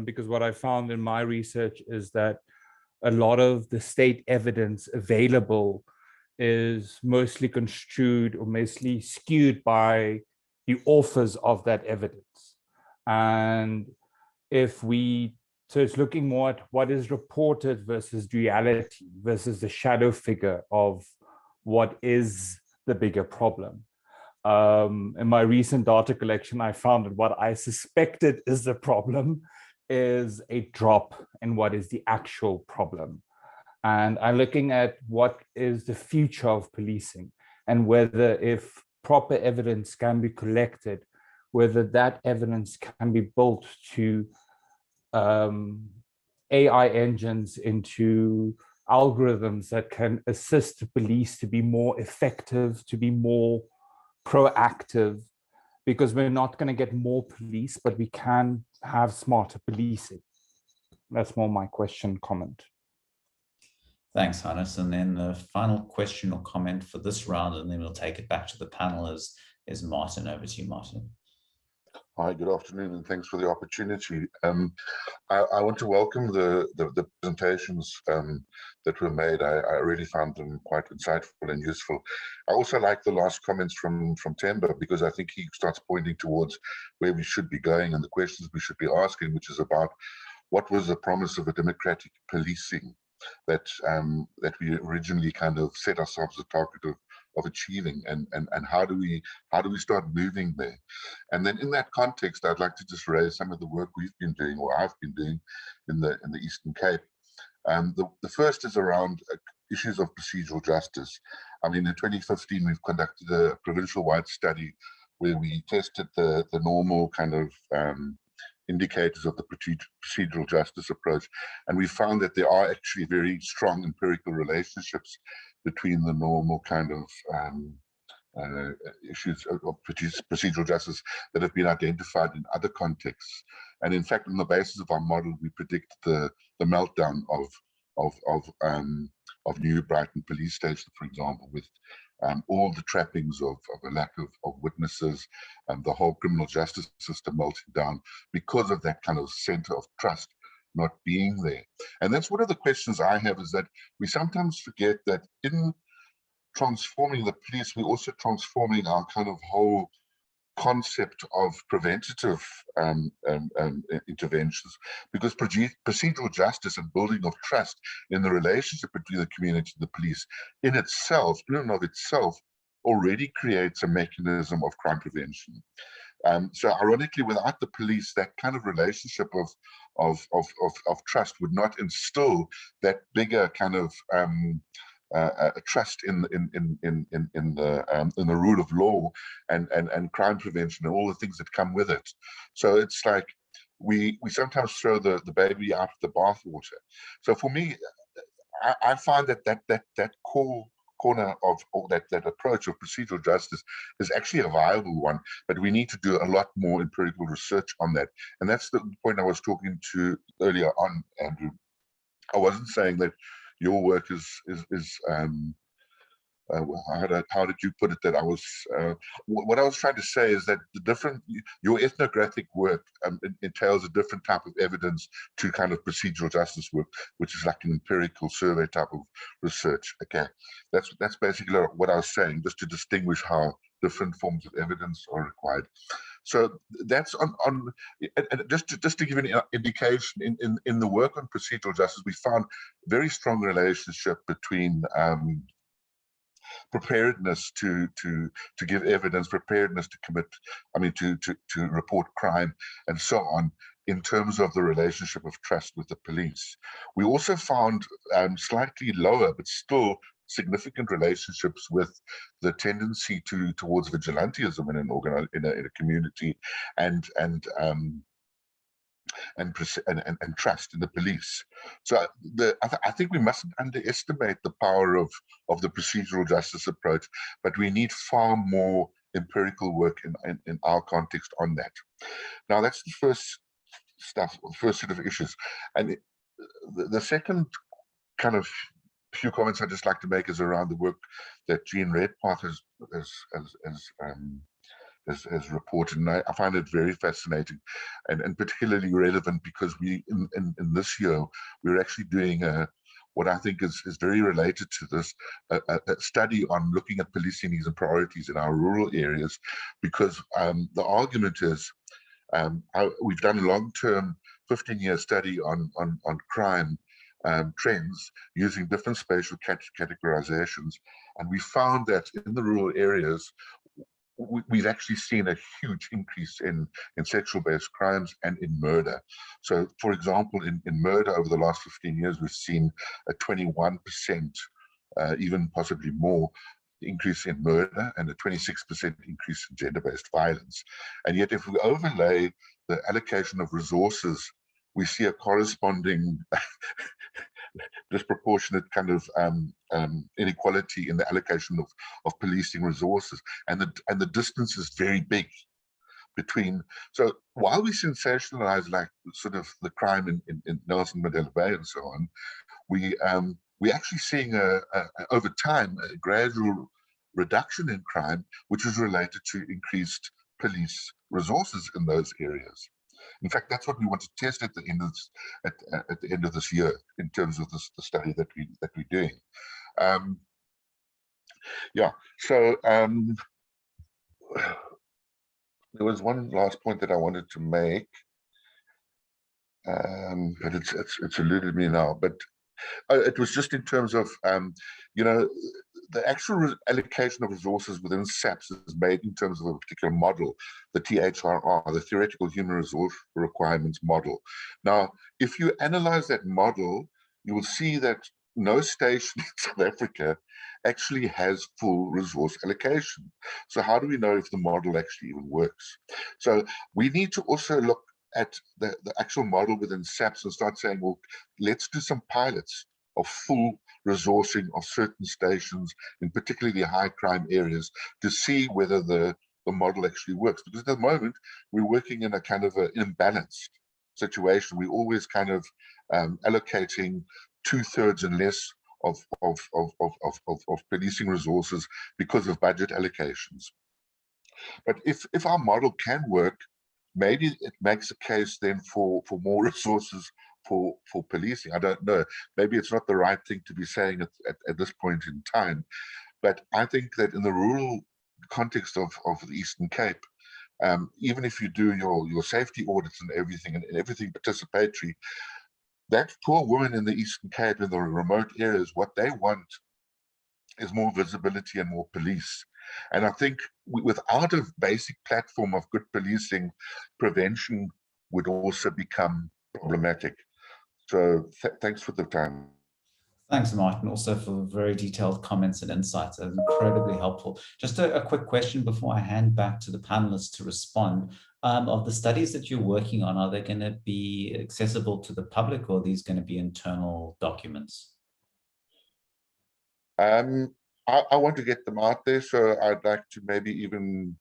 because what I found in my research is that a lot of the state evidence available is mostly construed or mostly skewed by the authors of that evidence. And so it's looking more at what is reported versus reality versus the shadow figure of what is the bigger problem. In my recent data collection, I found that what I suspected is the problem is a drop in what is the actual problem. And I'm looking at what is the future of policing and whether if proper evidence can be collected, whether that evidence can be built to AI engines into algorithms that can assist the police to be more effective, to be more proactive, because we're not going to get more police, but we can have smarter policing. That's more my question, comment. Thanks, Hannes. And then the final question or comment for this round, and then we'll take it back to the panel, is Martin. Over to you, Martin. Hi, good afternoon, and thanks for the opportunity. I want to welcome the presentations that were made. I really found them quite insightful and useful. I also like the last comments from Temba, because I think he starts pointing towards where we should be going and the questions we should be asking, which is about what was the promise of a democratic policing that we originally kind of set ourselves a target of achieving, and how do we start moving there. And then in that context, I'd like to just raise some of the work we've been doing, or I've been doing, in the Eastern Cape. The first is around issues of procedural justice. I mean, in 2015 we've conducted a provincial-wide study where we tested the normal kind of indicators of the procedural justice approach, and we found that there are actually very strong empirical relationships between the normal kind of issues of procedural justice that have been identified in other contexts. And in fact, on the basis of our model, we predict the meltdown of New Brighton Police Station, for example, with all the trappings of a lack of witnesses, and the whole criminal justice system melting down because of that kind of center of trust not being there. And that's one of the questions I have, is that we sometimes forget that in transforming the police, we're also transforming our kind of whole concept of preventative interventions, because procedural justice and building of trust in the relationship between the community and the police in itself, in and of itself, already creates a mechanism of crime prevention. So ironically, without the police, that kind of relationship of trust would not instill that bigger kind of trust in the rule of law and crime prevention and all the things that come with it. So it's like we sometimes throw the baby out of the bathwater. So for me, I find that corner of that approach of procedural justice is actually a viable one, but we need to do a lot more empirical research on that. And that's the point I was talking to earlier on, Andrew. I wasn't saying that your work is how did you put it, that I was what I was trying to say is that your ethnographic work entails a different type of evidence to kind of procedural justice work, which is like an empirical survey type of research. Okay, that's basically what I was saying, just to distinguish how different forms of evidence are required. So that's on just to give an indication, in the work on procedural justice, we found very strong relationship between preparedness to give evidence, preparedness to commit, to report crime, and so on, in terms of the relationship of trust with the police. We also found slightly lower, but still significant relationships with the tendency towards vigilantism in a community, and trust in the police. So I think we mustn't underestimate the power of the procedural justice approach, but we need far more empirical work in our context on that. Now, that's the first set of issues. And the second kind of few comments I'd just like to make is around the work that Jean Redpath has reported, and I find it very fascinating and particularly relevant, because we in this year we're actually doing what I think is very related to this, a study on looking at policing needs and priorities in our rural areas, because the argument is we've done a long-term 15-year study on crime trends using different spatial categorizations, and we found that in the rural areas we've actually seen a huge increase in sexual-based crimes and in murder. So, for example, in murder over the last 15 years, we've seen a 21%, even possibly more, increase in murder, and a 26% increase in gender-based violence. And yet, if we overlay the allocation of resources, we see a corresponding disproportionate kind of inequality in the allocation of policing resources, and the distance is very big between. So while we sensationalize like sort of the crime in Nelson Mandela Bay and so on, we're actually seeing over time a gradual reduction in crime, which is related to increased police resources in those areas. In fact, that's what we want to test at the end of this, at the end of this year in terms of the study that we're doing. Yeah. So there was one last point that I wanted to make, but it's eluded me now. But it was just in terms of you know, the actual allocation of resources within SAPS is made in terms of a particular model, the THRR, the Theoretical Human Resource Requirements Model. Now, if you analyze that model, you will see that no station in South Africa actually has full resource allocation. So how do we know if the model actually even works? So we need to also look at the actual model within SAPS and start saying, well, let's do some pilots of full resourcing of certain stations, in particularly high crime areas, to see whether the model actually works. Because at the moment, we're working in a kind of an imbalanced situation. We're always kind of allocating 2/3 and less of policing resources because of budget allocations. But if our model can work, maybe it makes a case then for more resources for policing. I don't know. Maybe it's not the right thing to be saying at this point in time. But I think that in the rural context of the Eastern Cape, even if you do your safety audits and everything participatory, that poor woman in the Eastern Cape, in the remote areas, what they want is more visibility and more police. And I think without a basic platform of good policing, prevention would also become problematic. So thanks for the time. Thanks, Martin, also for very detailed comments and insights. That was incredibly helpful. Just a quick question before I hand back to the panelists to respond. Of the studies that you're working on, are they going to be accessible to the public, or are these going to be internal documents? I want to get them out there, so I'd like to maybe even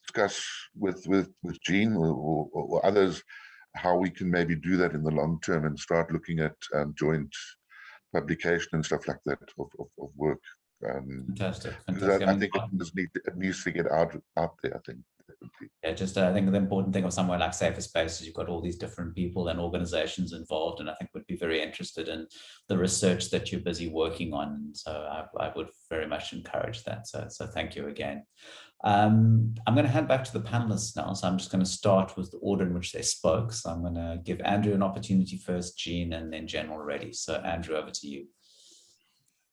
discuss with Jean or others how we can maybe do that in the long term and start looking at joint publication and stuff like that of work. Fantastic. I think it needs to get out there, I think. Yeah, just I think the important thing of somewhere like SaferSpaces, you've got all these different people and organizations involved, and I think would be very interested in the research that you're busy working on. So I would very much encourage that. So thank you again. I'm going to hand back to the panelists now. So I'm just going to start with the order in which they spoke. So I'm going to give Andrew an opportunity first, Jean, and then General Reddy. So Andrew, over to you.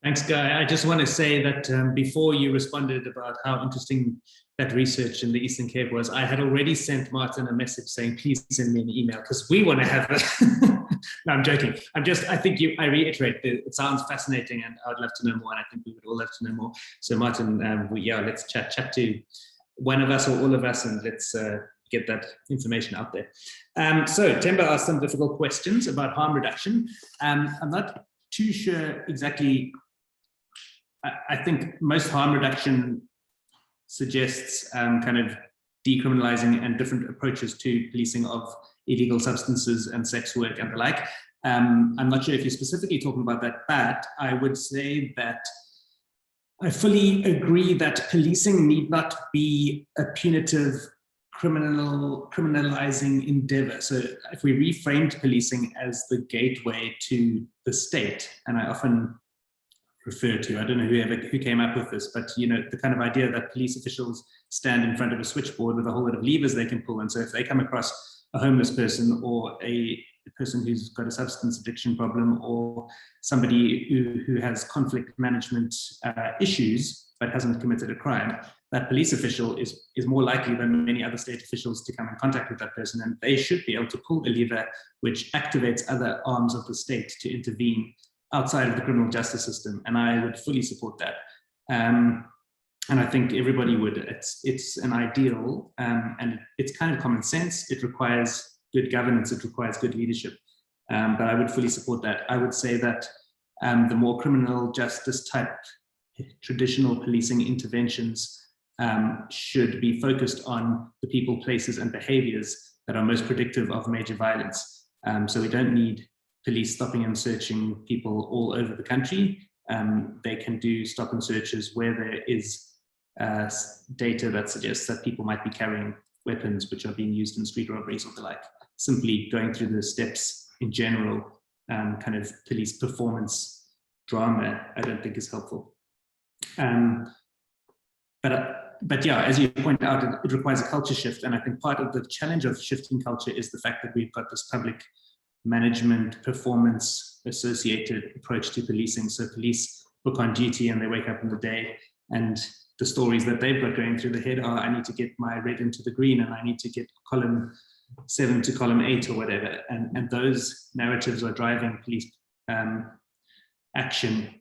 Thanks, Guy. I just want to say that before you responded about how interesting that research in the Eastern Cape was, I had already sent Martin a message saying, please send me an email, because we want to have it. No, I'm joking. I think I reiterate that it sounds fascinating and I would love to know more, and I think we would all love to know more. So Martin, let's chat to one of us or all of us, and let's get that information out there. So Temba asked some difficult questions about harm reduction. I'm not too sure exactly. I think most harm reduction suggests kind of decriminalizing and different approaches to policing of illegal substances and sex work and the like. I'm not sure if you're specifically talking about that, but I would say that I fully agree that policing need not be a punitive criminalizing endeavor. So if we reframed policing as the gateway to the state, and I often refer to, I don't know who came up with this, but the kind of idea that police officials stand in front of a switchboard with a whole lot of levers they can pull, and so if they come across a homeless person or a person who's got a substance addiction problem or somebody who has conflict management issues but hasn't committed a crime, that police official is more likely than many other state officials to come in contact with that person, and they should be able to pull the lever which activates other arms of the state to intervene outside of the criminal justice system, and I would fully support that. And I think everybody would. It's an ideal, and it's kind of common sense. It requires good governance. It requires good leadership, but I would fully support that. I would say that the more criminal justice type traditional policing interventions should be focused on the people, places, and behaviors that are most predictive of major violence. So we don't need police stopping and searching people all over the country. They can do stop and searches where there is data that suggests that people might be carrying weapons which are being used in street robberies or the like. Simply going through the steps in general, kind of police performance drama, I don't think is helpful. But yeah, as you point out, it requires a culture shift. And I think part of the challenge of shifting culture is the fact that we've got this public management performance associated approach to policing. So police look on duty and they wake up in the day, and the stories that they've got going through the head are, I need to get my red into the green, and I need to get column 7 to column 8 or whatever. And those narratives are driving police action.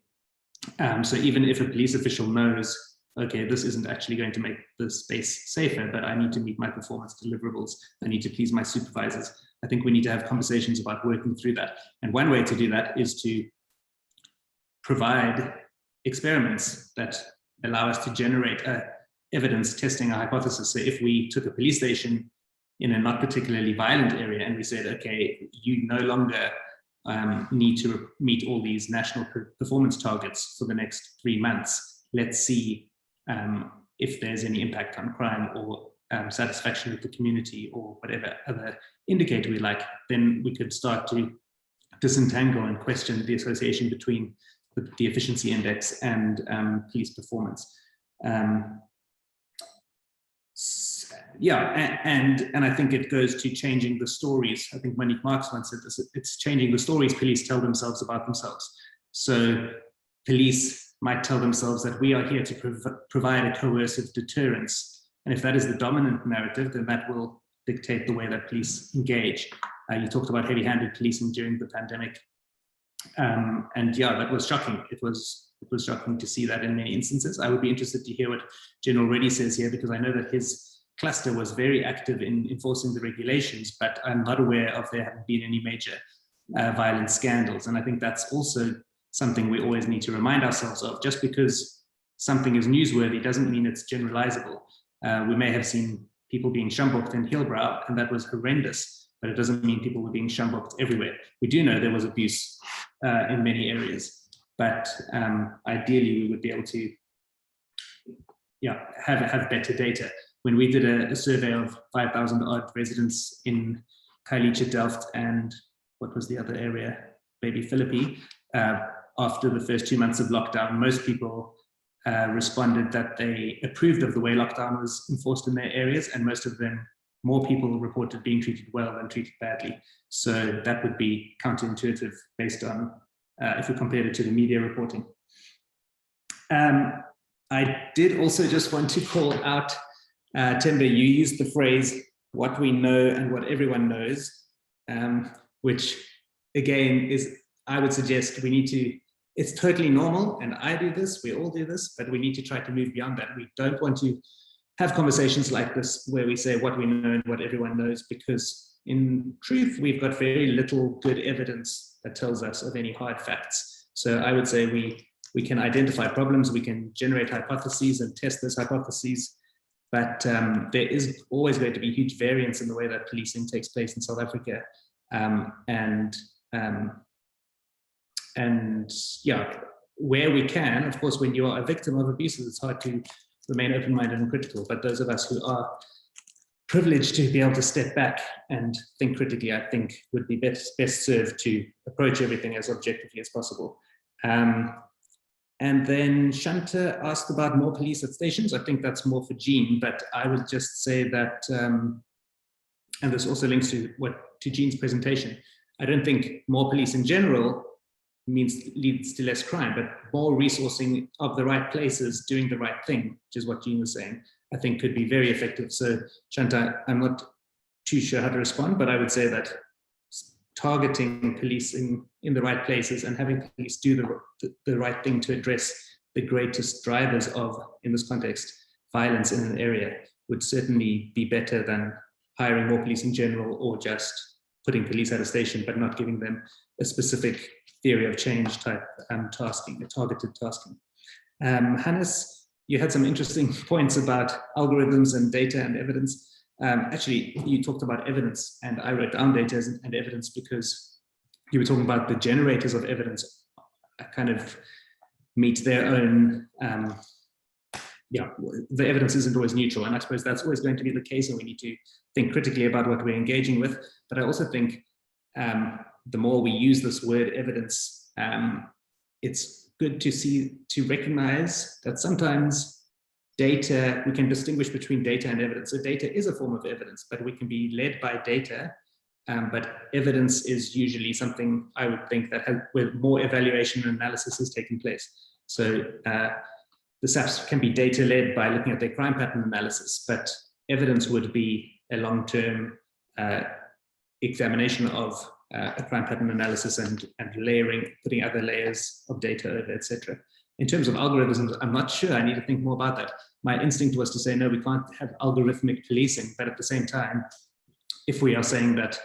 So even if a police official knows, okay, this isn't actually going to make the space safer, but I need to meet my performance deliverables, I need to please my supervisors, I think we need to have conversations about working through that. And one way to do that is to provide experiments that allow us to generate evidence testing a hypothesis. So if we took a police station in a not particularly violent area and we said, okay, you no longer need to meet all these national performance targets for the next 3 months, let's see if there's any impact on crime or satisfaction with the community or whatever other indicator we like, then we could start to disentangle and question the association between the efficiency index and police performance. Yeah, and I think it goes to changing the stories. I think Monique Marks once said this, it's changing the stories police tell themselves about themselves. So police might tell themselves that we are here to provide a coercive deterrence. And if that is the dominant narrative, then that will dictate the way that police engage. You talked about heavy-handed policing during the pandemic. And yeah, that was shocking. It was shocking to see that in many instances. I would be interested to hear what General Reddy says here, because I know that his cluster was very active in enforcing the regulations, but I'm not aware of there having been any major violent scandals. And I think that's also something we always need to remind ourselves of. Just because something is newsworthy doesn't mean it's generalizable. We may have seen people being shumbooked in Hillbrow, and that was horrendous, but it doesn't mean people were being shumbooked everywhere. We do know there was abuse in many areas, but ideally we would be able to have better data. When we did a survey of 5,000 odd residents in Khayelitsha, Delft, and what was the other area? Maybe Philippi. After the first 2 months of lockdown, most people responded that they approved of the way lockdown was enforced in their areas, and most of them, more people reported being treated well than treated badly. So that would be counterintuitive based on, if we compared it to the media reporting. I did also just want to call out, Themba, you used the phrase, what we know and what everyone knows, which again is, I would suggest we need to, it's totally normal, and I do this, we all do this, but we need to try to move beyond that. We don't want to have conversations like this where we say what we know and what everyone knows, because in truth, we've got very little good evidence that tells us of any hard facts. So I would say we can identify problems, we can generate hypotheses and test those hypotheses, but there is always going to be huge variance in the way that policing takes place in South Africa. And yeah, where we can, of course, when you are a victim of abuses, it's hard to remain open-minded and critical, but those of us who are privileged to be able to step back and think critically, I think would be best served to approach everything as objectively as possible. And then Shanta asked about more police at stations. I think that's more for Jean, but I would just say that, and this also links to Jean's presentation. I don't think more police in general leads to less crime, but more resourcing of the right places doing the right thing, which is what Jean was saying, I think could be very effective. So Shanta, I'm not too sure how to respond, but I would say that targeting policing in the right places and having police do the right thing to address the greatest drivers of, in this context, violence in an area would certainly be better than hiring more police in general or just putting police at a station but not giving them a specific theory of change type tasking, a targeted tasking. Hannes, you had some interesting points about algorithms and data and evidence. Actually, you talked about evidence, and I wrote down data and evidence because you were talking about the generators of evidence kind of meet their own the evidence isn't always neutral. And I suppose that's always going to be the case, and we need to think critically about what we're engaging with. But I also think the more we use this word evidence, it's good to recognize that sometimes data, we can distinguish between data and evidence. So data is a form of evidence, but we can be led by data. But evidence is usually something I would think that where more evaluation and analysis is taking place. So the SAPS can be data led by looking at their crime pattern analysis, but evidence would be a long-term examination of a crime pattern analysis and layering, putting other layers of data over, etc. In terms of algorithms, I'm not sure. I need to think more about that. My instinct was to say, no, we can't have algorithmic policing, but at the same time, if we are saying that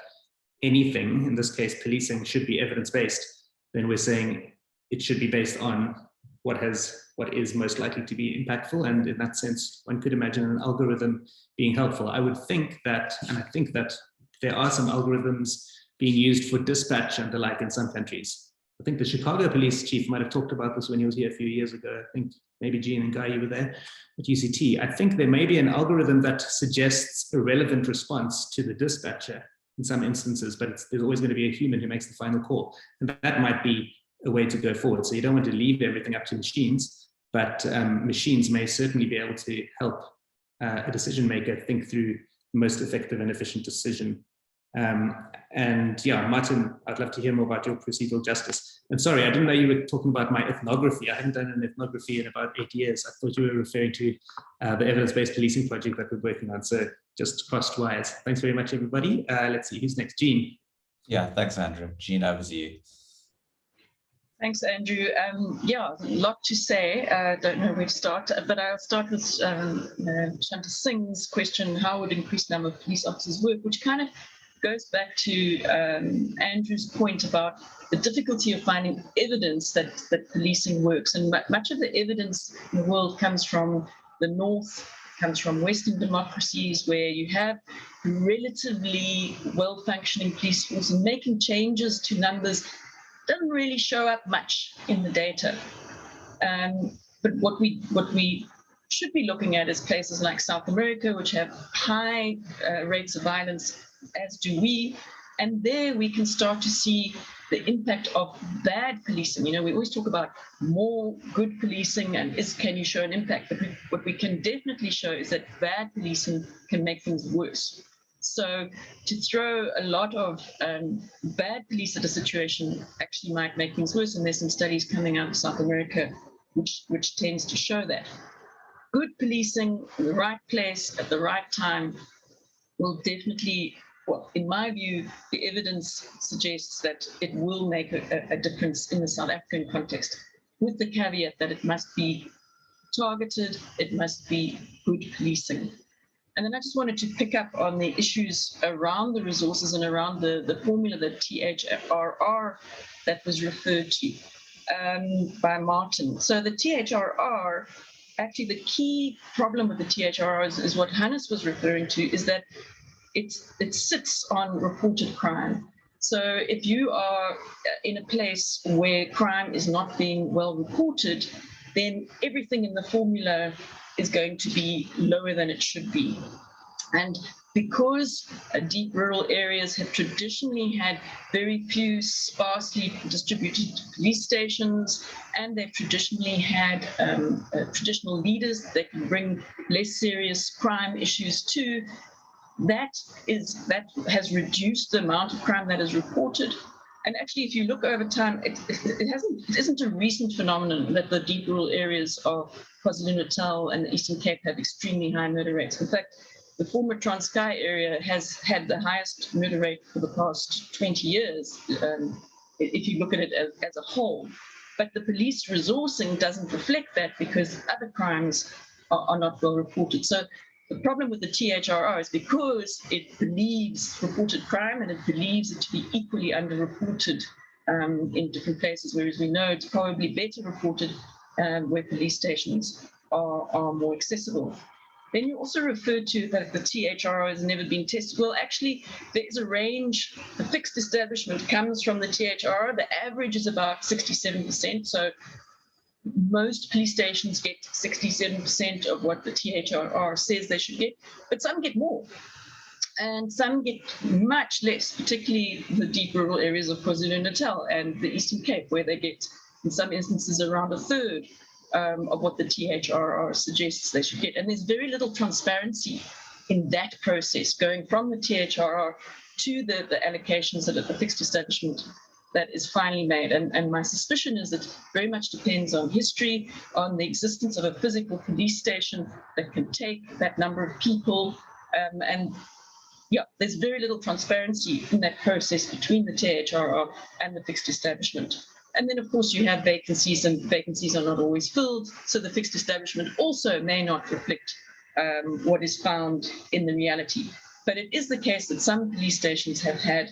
anything, in this case, policing, should be evidence-based, then we're saying it should be based on what is most likely to be impactful. And in that sense, one could imagine an algorithm being helpful. I would think that, and I think that there are some algorithms being used for dispatch and the like in some countries. I think the Chicago police chief might have talked about this when he was here a few years ago. I think maybe Jean and Guy, you were there at UCT. I think there may be an algorithm that suggests a relevant response to the dispatcher in some instances, but there's always going to be a human who makes the final call. And that might be a way to go forward. So you don't want to leave everything up to machines, but machines may certainly be able to help a decision maker think through the most effective and efficient decision. And yeah, Martin, I'd love to hear more about your procedural justice. And sorry, I didn't know you were talking about my ethnography. I haven't done an ethnography in about 8 years. I thought you were referring to the evidence-based policing project that we're working on. So just crossed wires. Thanks very much, everybody. Let's see, who's next? Jean. Yeah, thanks, Andrew. Jean, over to you. Thanks, Andrew. Yeah, a lot to say. Don't know where to start, but I'll start with Shanta Singh's question, how would increased number of police officers work, which kind of goes back to Andrew's point about the difficulty of finding evidence that policing works. And much of the evidence in the world comes from the North, comes from Western democracies, where you have relatively well-functioning police force, and making changes to numbers doesn't really show up much in the data. But what we should be looking at is places like South America, which have high rates of violence, as do we. And there we can start to see the impact of bad policing. You know, we always talk about more good policing and can you show an impact? But what we can definitely show is that bad policing can make things worse. So to throw a lot of bad police at a situation actually might make things worse. And there's some studies coming out of South America which tends to show that. Good policing in the right place at the right time will definitely, well, in my view, the evidence suggests that it will make a difference in the South African context, with the caveat that it must be targeted, it must be good policing. And then I just wanted to pick up on the issues around the resources and around the formula, the THRR that was referred to by Martin. So the THRR, actually the key problem with the THRR is what Hannes was referring to, is that it sits on reported crime. So if you are in a place where crime is not being well reported, then everything in the formula is going to be lower than it should be. And because deep rural areas have traditionally had very few sparsely distributed police stations, and they've traditionally had traditional leaders that they can bring less serious crime issues to, that has reduced the amount of crime that is reported. And actually, if you look over time, it isn't a recent phenomenon that the deep rural areas of KwaZulu-Natal and the Eastern Cape have extremely high murder rates. In fact, the former Transkei area has had the highest murder rate for the past 20 years, if you look at it as a whole. But the police resourcing doesn't reflect that because other crimes are not well reported. So the problem with the THRR is because it believes reported crime and it believes it to be equally underreported in different places, whereas we know it's probably better reported where police stations are more accessible. Then you also referred to that the THRR has never been tested. Well, actually, there's a range. The fixed establishment comes from the THRR. The average is about 67%. So most police stations get 67% of what the THRR says they should get, but some get more. And some get much less, particularly the deep rural areas of KwaZulu-Natal and the Eastern Cape, where they get, in some instances, around a third of what the THRR suggests they should get. And there's very little transparency in that process, going from the THRR to the allocations at the fixed establishment that is finally made. And my suspicion is that it very much depends on history, on the existence of a physical police station that can take that number of people. And yeah, there's very little transparency in that process between the THRR and the fixed establishment. And then, of course, you have vacancies, and vacancies are not always filled. So the fixed establishment also may not reflect what is found in the reality. But it is the case that some police stations have had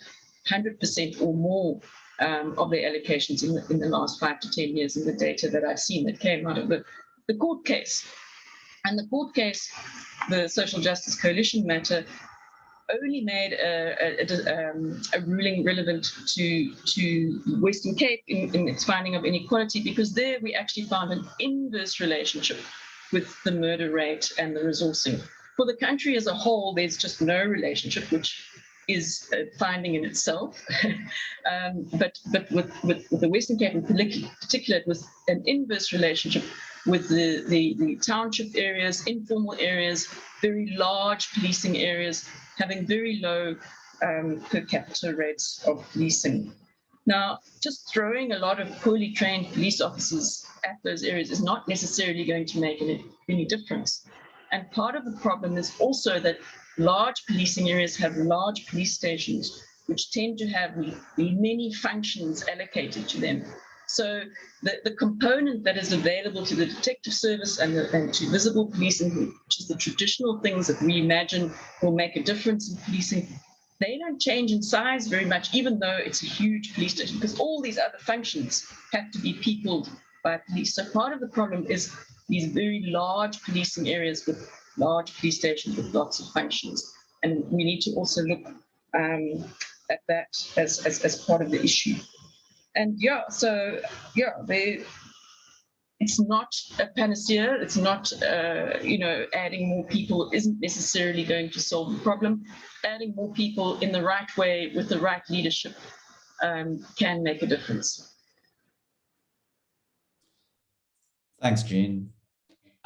100% or more of their allocations in the last 5 to 10 years in the data that I've seen that came out of the court case. And the court case, the Social Justice Coalition matter, only made a ruling relevant to Western Cape in its finding of inequality, because there we actually found an inverse relationship with the murder rate and the resourcing. For the country as a whole, there's just no relationship, which is a finding in itself. But with the Western Cape in particular, it was an inverse relationship with the township areas, informal areas, very large policing areas, having very low per capita rates of policing. Now, just throwing a lot of poorly trained police officers at those areas is not necessarily going to make any difference. And part of the problem is also that large policing areas have large police stations, which tend to have many functions allocated to them. So the component that is available to the detective service and to visible policing, which is the traditional things that we imagine will make a difference in policing, they don't change in size very much, even though it's a huge police station, because all these other functions have to be peopled by police. So part of the problem is these very large policing areas with large police stations with lots of functions. And we need to also look at that as part of the issue. And it's not a panacea. It's not, adding more people isn't necessarily going to solve the problem. Adding more people in the right way with the right leadership can make a difference. Thanks, Jean.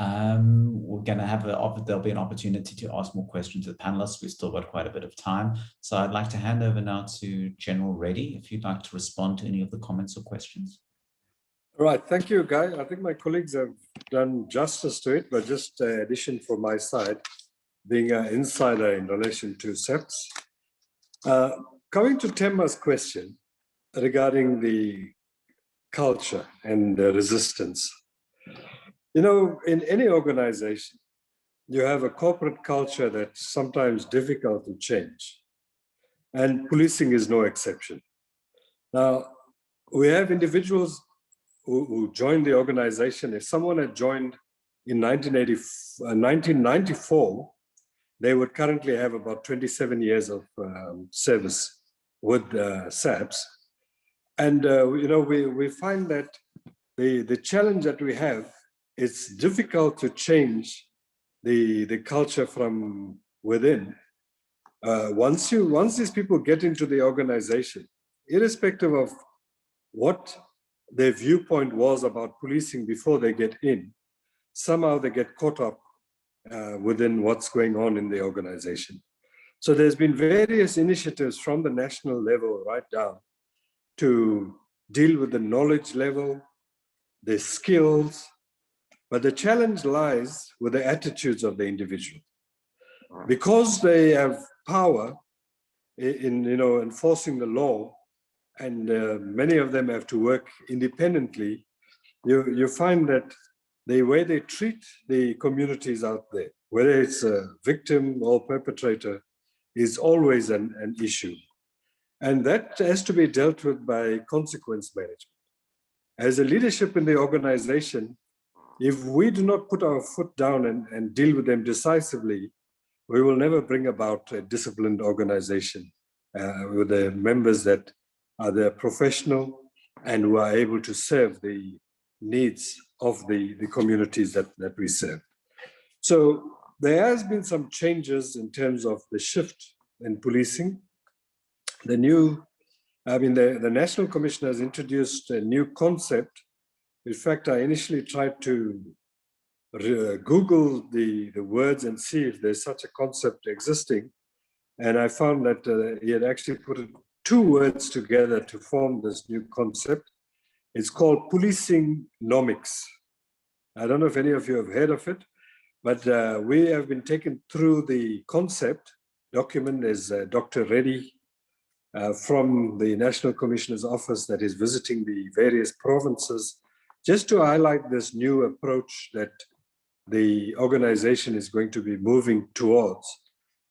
We're going to have there'll be an opportunity to ask more questions to the panelists. We've still got quite a bit of time. So I'd like to hand over now to General Reddy, if you'd like to respond to any of the comments or questions. All right, thank you, Guy. I think my colleagues have done justice to it, but just an addition from my side, being an insider in relation to SAPS. Coming to Temba's question regarding the culture and the resistance. You know, in any organization, you have a corporate culture that's sometimes difficult to change. And policing is no exception. Now, we have individuals who joined the organization. If someone had joined in 1994, they would currently have about 27 years of service with SAPS. And, we find that the challenge that we have, it's difficult to change the culture from within. Once these people get into the organization, irrespective of what their viewpoint was about policing before they get in, somehow they get caught up within what's going on in the organization. So there's been various initiatives from the national level right down to deal with the knowledge level, the skills, but the challenge lies with the attitudes of the individual. Because they have power in enforcing the law, and many of them have to work independently, you find that the way they treat the communities out there, whether it's a victim or perpetrator, is always an issue. And that has to be dealt with by consequence management. As a leadership in the organization, if we do not put our foot down and deal with them decisively, we will never bring about a disciplined organization with the members that are there professional and who are able to serve the needs of the communities that we serve. So there has been some changes in terms of the shift in policing. The National Commission has introduced a new concept. In fact, I initially tried to Google the words and see if there's such a concept existing. And I found that he had actually put two words together to form this new concept. It's called policing-nomics. I don't know if any of you have heard of it, but we have been taken through the concept document. There's Dr. Reddy from the National Commissioner's Office that is visiting the various provinces, just to highlight this new approach that the organization is going to be moving towards.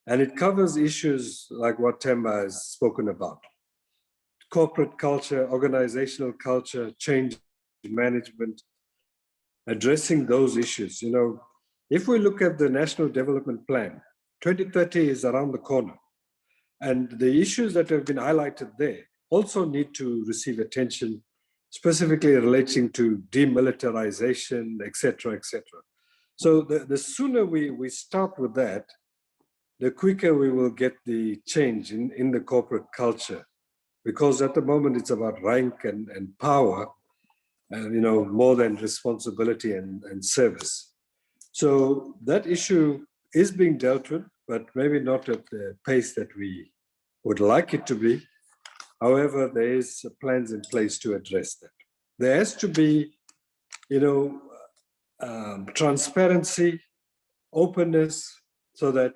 And it covers issues like what Themba has spoken about: corporate culture, organizational culture, change management, addressing those issues. You know, if we look at the National Development Plan, 2030 is around the corner. And the issues that have been highlighted there also need to receive attention, specifically relating to demilitarization, et cetera, et cetera. So the sooner we start with that, the quicker we will get the change in the corporate culture. Because at the moment it's about rank and power, and you know, more than responsibility and service. So that issue is being dealt with, but maybe not at the pace that we would like it to be. However, there is plans in place to address that. There has to be, you know, transparency, openness, so that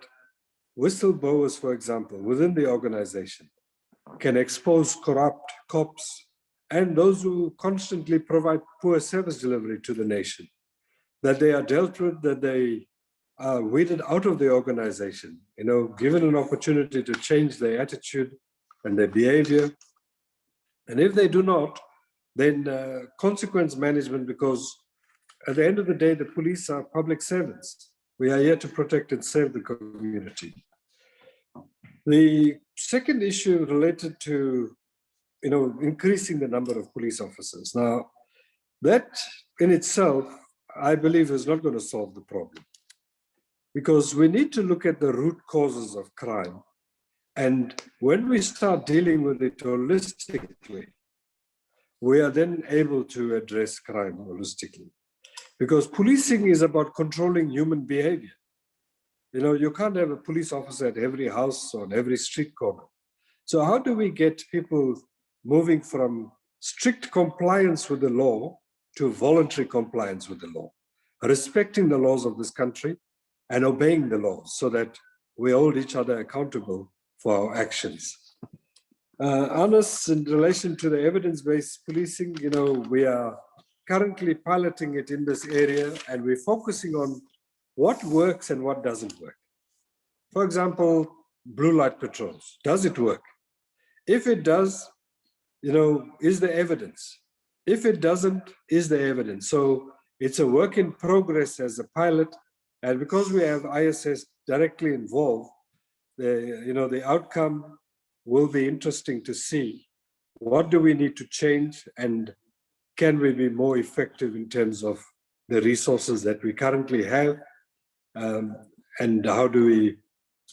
whistleblowers, for example, within the organization can expose corrupt cops and those who constantly provide poor service delivery to the nation, that they are dealt with, that they are weeded out of the organization, you know, given an opportunity to change their attitude and their behavior. And if they do not, then consequence management, because at the end of the day, the police are public servants. We are here to protect and serve the community. The second issue related to, you know, increasing the number of police officers. Now, that in itself, I believe, is not going to solve the problem, because we need to look at the root causes of crime. And when we start dealing with it holistically, we are then able to address crime holistically. Because policing is about controlling human behavior. You know, you can't have a police officer at every house or on every street corner. So how do we get people moving from strict compliance with the law to voluntary compliance with the law, respecting the laws of this country and obeying the laws, so that we hold each other accountable for our actions? Anas, in relation to the evidence-based policing, you know, we are currently piloting it in this area, and we're focusing on what works and what doesn't work. For example, blue light patrols. Does it work? If it does, you know, is there evidence? If it doesn't, is there evidence? So it's a work in progress as a pilot. And because we have ISS directly involved, the outcome will be interesting to see. What do we need to change, and can we be more effective in terms of the resources that we currently have, and how do we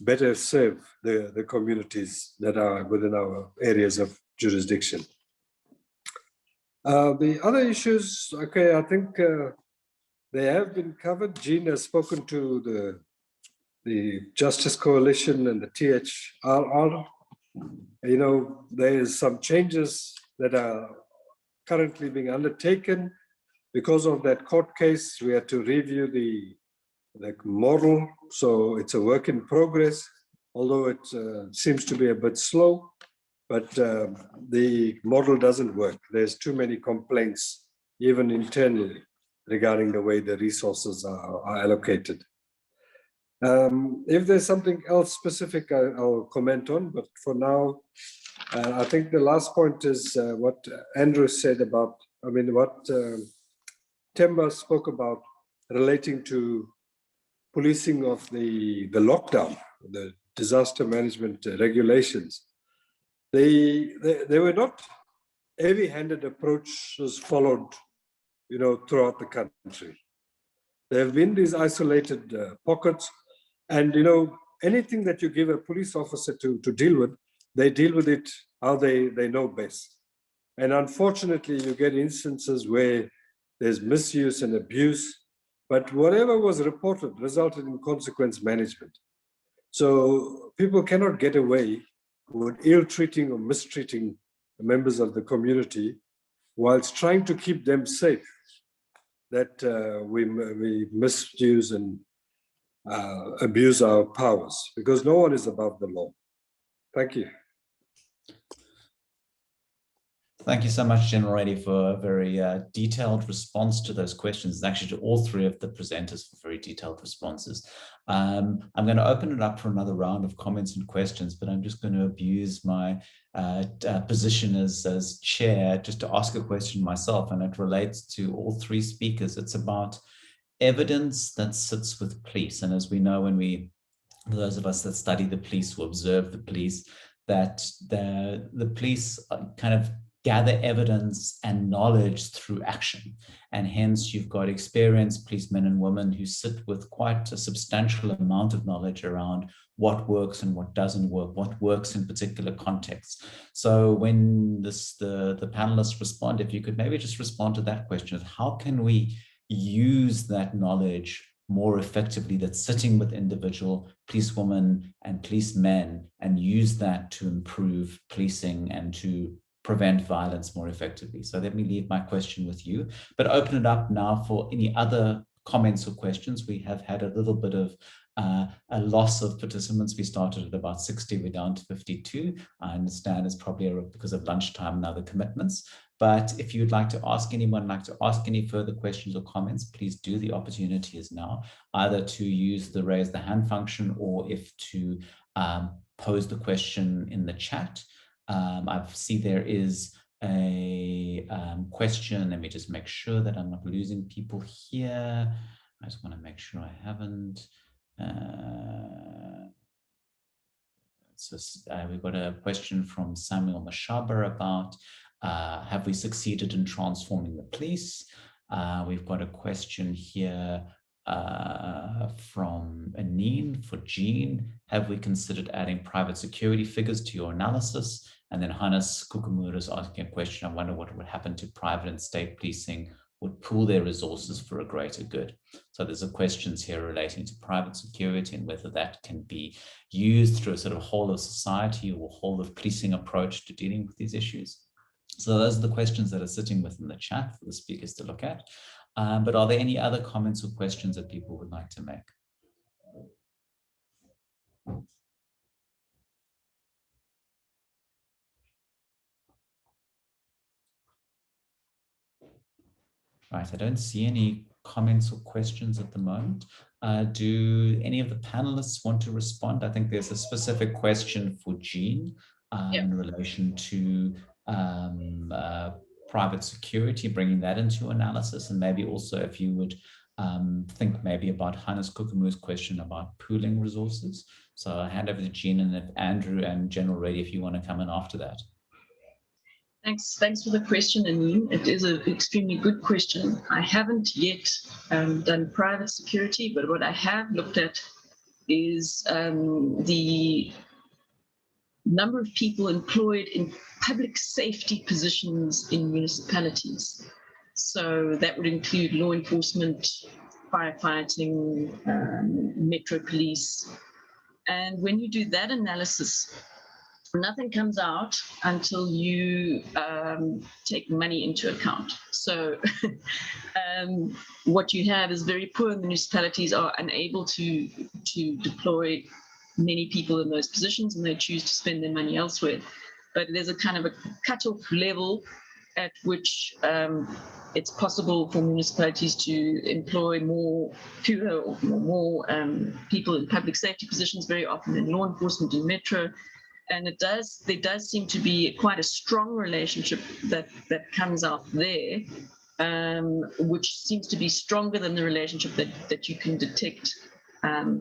better serve the communities that are within our areas of jurisdiction? The other issues, okay, I think they have been covered. Jean has spoken to the Justice Coalition and the THRR. You know, there is some changes that are currently being undertaken. Because of that court case, we had to review the model. So it's a work in progress, although it seems to be a bit slow, but the model doesn't work. There's too many complaints, even internally, regarding the way the resources are allocated. If there's something else specific, I'll comment on, but for now, I think the last point is what Andrew said about, what Themba spoke about relating to policing of the lockdown, the disaster management regulations. They were not heavy-handed approaches followed throughout the country. There have been these isolated pockets, and anything that you give a police officer to deal with, they deal with it how they know best. And unfortunately, you get instances where there's misuse and abuse, but whatever was reported resulted in consequence management. So people cannot get away with ill-treating or mistreating members of the community whilst trying to keep them safe, that we misuse and abuse our powers, because no one is above the law. Thank you. Thank you so much, General Reddy, for a very detailed response to those questions, actually to all three of the presenters for very detailed responses. I'm going to open it up for another round of comments and questions, but I'm just going to abuse my position as chair just to ask a question myself, and it relates to all three speakers. It's about evidence that sits with police. And as we know, those of us that study the police, who observe the police, that the police kind of gather evidence and knowledge through action. And hence you've got experienced policemen and women who sit with quite a substantial amount of knowledge around what works and what doesn't work, what works in particular contexts. So when the panelists respond, if you could maybe just respond to that question of how can we use that knowledge more effectively that's sitting with individual policewomen and policemen, and use that to improve policing and to prevent violence more effectively. So let me leave my question with you, but open it up now for any other comments or questions. We have had a little bit of a loss of participants. We started at about 60, we're down to 52. I understand it's probably because of lunchtime and other commitments. But if you'd like to ask any further questions or comments, please do. The opportunity is now, either to use the raise the hand function, or if to pose the question in the chat. I see there is a question. Let me just make sure that I'm not losing people here. I just want to make sure I haven't. We've got a question from Samuel Mashaba about have we succeeded in transforming the police? We've got a question here from Anine for Jean. Have we considered adding private security figures to your analysis? And then Hannes Kukumura is asking a question. I wonder what would happen to private and state policing would pool their resources for a greater good. So there's a questions here relating to private security and whether that can be used through a sort of whole of society or whole of policing approach to dealing with these issues. So those are the questions that are sitting within the chat for the speakers to look at. But are there any other comments or questions that people would like to make? Right, I don't see any comments or questions at the moment. Do any of the panelists want to respond? I think there's a specific question for Jean in relation to private security, bringing that into analysis, and maybe also if you would think maybe about Hannes Kukumura's question about pooling resources. So I'll hand over to Jean, and if Andrew and General Reddy, if you want to come in after that. Thanks for the question, Anine. It is an extremely good question. I haven't yet done private security, but what I have looked at is the number of people employed in public safety positions in municipalities. So that would include law enforcement, firefighting, metro police. And when you do that analysis, nothing comes out until you take money into account. So what you have is very poor municipalities are unable to deploy many people in those positions, and they choose to spend their money elsewhere. But there's a kind of a cutoff level at which it's possible for municipalities to employ more people in public safety positions, very often in law enforcement and metro. And there does seem to be quite a strong relationship that comes out there, which seems to be stronger than the relationship that you can detect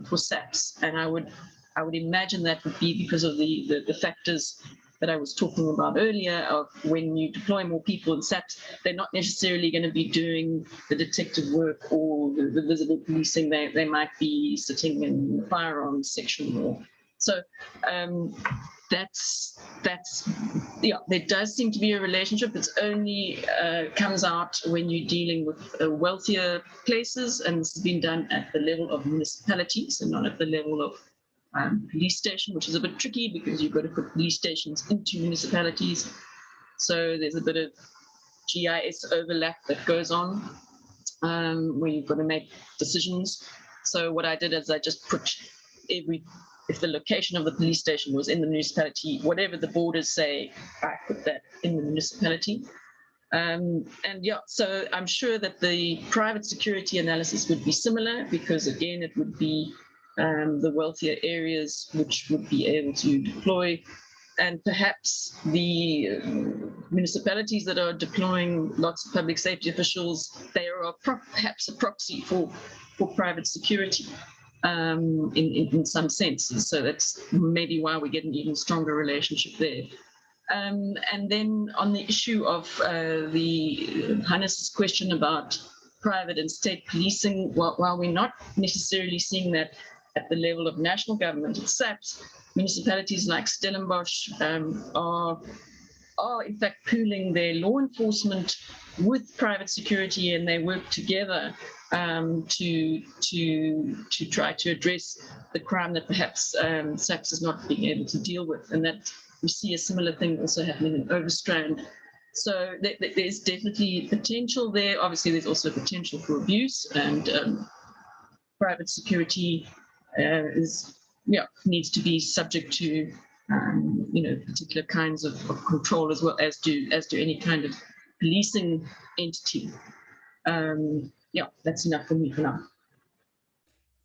for SAPS. And I would imagine that would be because of the factors that I was talking about earlier, of when you deploy more people in SAPS, they're not necessarily going to be doing the detective work or the visible policing. They might be sitting in the firearms section or so. That's yeah, there does seem to be a relationship. It's only comes out when you're dealing with wealthier places, and this has been done at the level of municipalities and not at the level of police station, which is a bit tricky because you've got to put police stations into municipalities. So there's a bit of GIS overlap that goes on where you've got to make decisions. So what I did is I just put if the location of the police station was in the municipality, whatever the borders say, I put that in the municipality. And yeah, so I'm sure that the private security analysis would be similar, because again, it would be the wealthier areas which would be able to deploy, and perhaps the municipalities that are deploying lots of public safety officials, they are perhaps a proxy for private security in some senses. So that's maybe why we get an even stronger relationship there. And then on the issue of the Hannes' question about private and state policing, while we're not necessarily seeing that at the level of national government at SAPS, municipalities like Stellenbosch are in fact pooling their law enforcement with private security, and they work together to try to address the crime that perhaps SAPS is not being able to deal with, and that we see a similar thing also happening in Overstrand. So there's definitely potential there. Obviously, there's also potential for abuse, and private security needs to be subject to particular kinds of control, as well as do any kind of policing entity. That's enough for me for now.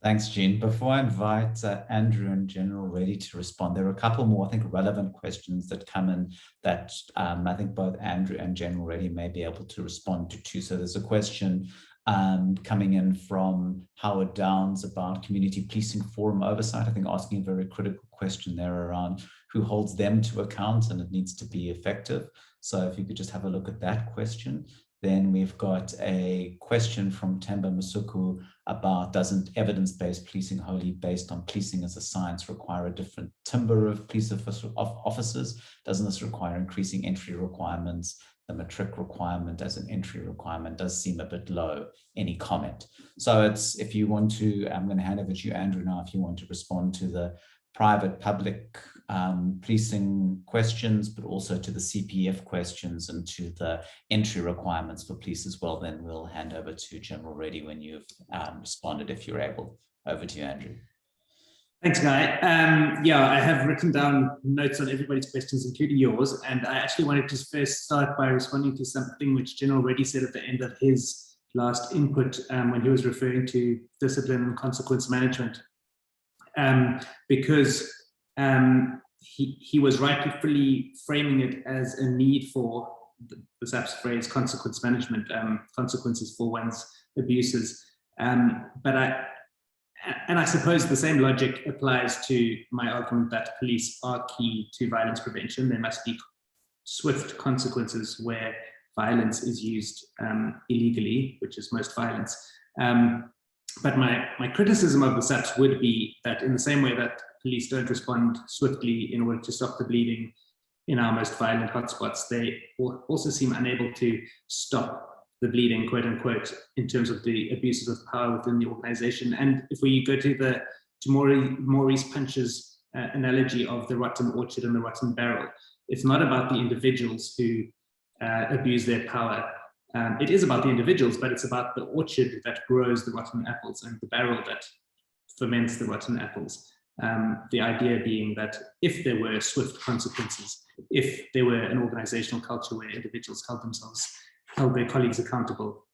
Thanks, Jean. Before I invite Andrew and General Reddy to respond, there are a couple more, I think, relevant questions that come in that I think both Andrew and General Reddy may be able to respond to too. So there's a question coming in from Howard Downs about Community Policing Forum oversight, I think asking a very critical question there around who holds them to account, and it needs to be effective. So if you could just have a look at that question. Then we've got a question from Temba Masuku about, doesn't evidence-based policing wholly based on policing as a science require a different timbre of police officers? Doesn't this require increasing entry requirements? The matric requirement as an entry requirement does seem a bit low. Any comment? So it's, if you want to, I'm going to hand over to you, Andrew, now, if you want to respond to the private public policing questions, but also to the CPF questions and to the entry requirements for police as well, then we'll hand over to General Reddy when you've responded, if you're able. Over to you, Andrew. Thanks, Guy. I have written down notes on everybody's questions, including yours, and I actually wanted to first start by responding to something which General Reddy said at the end of his last input when he was referring to discipline and consequence management. Because he was rightfully framing it as a need for the SAPS phrase consequence management, consequences for one's abuses. And I suppose the same logic applies to my argument that police are key to violence prevention. There must be swift consequences where violence is used illegally, which is most violence. But my criticism of the SAPS would be that in the same way that police don't respond swiftly in order to stop the bleeding in our most violent hotspots, they also seem unable to stop the bleeding, quote unquote, in terms of the abuses of power within the organization. And if we go to Maurice Punch's analogy of the rotten orchard and the rotten barrel, it's not about the individuals who abuse their power. It is about the individuals, but it's about the orchard that grows the rotten apples and the barrel that ferments the rotten apples. The idea being that if there were swift consequences, if there were an organizational culture where individuals held their colleagues accountable,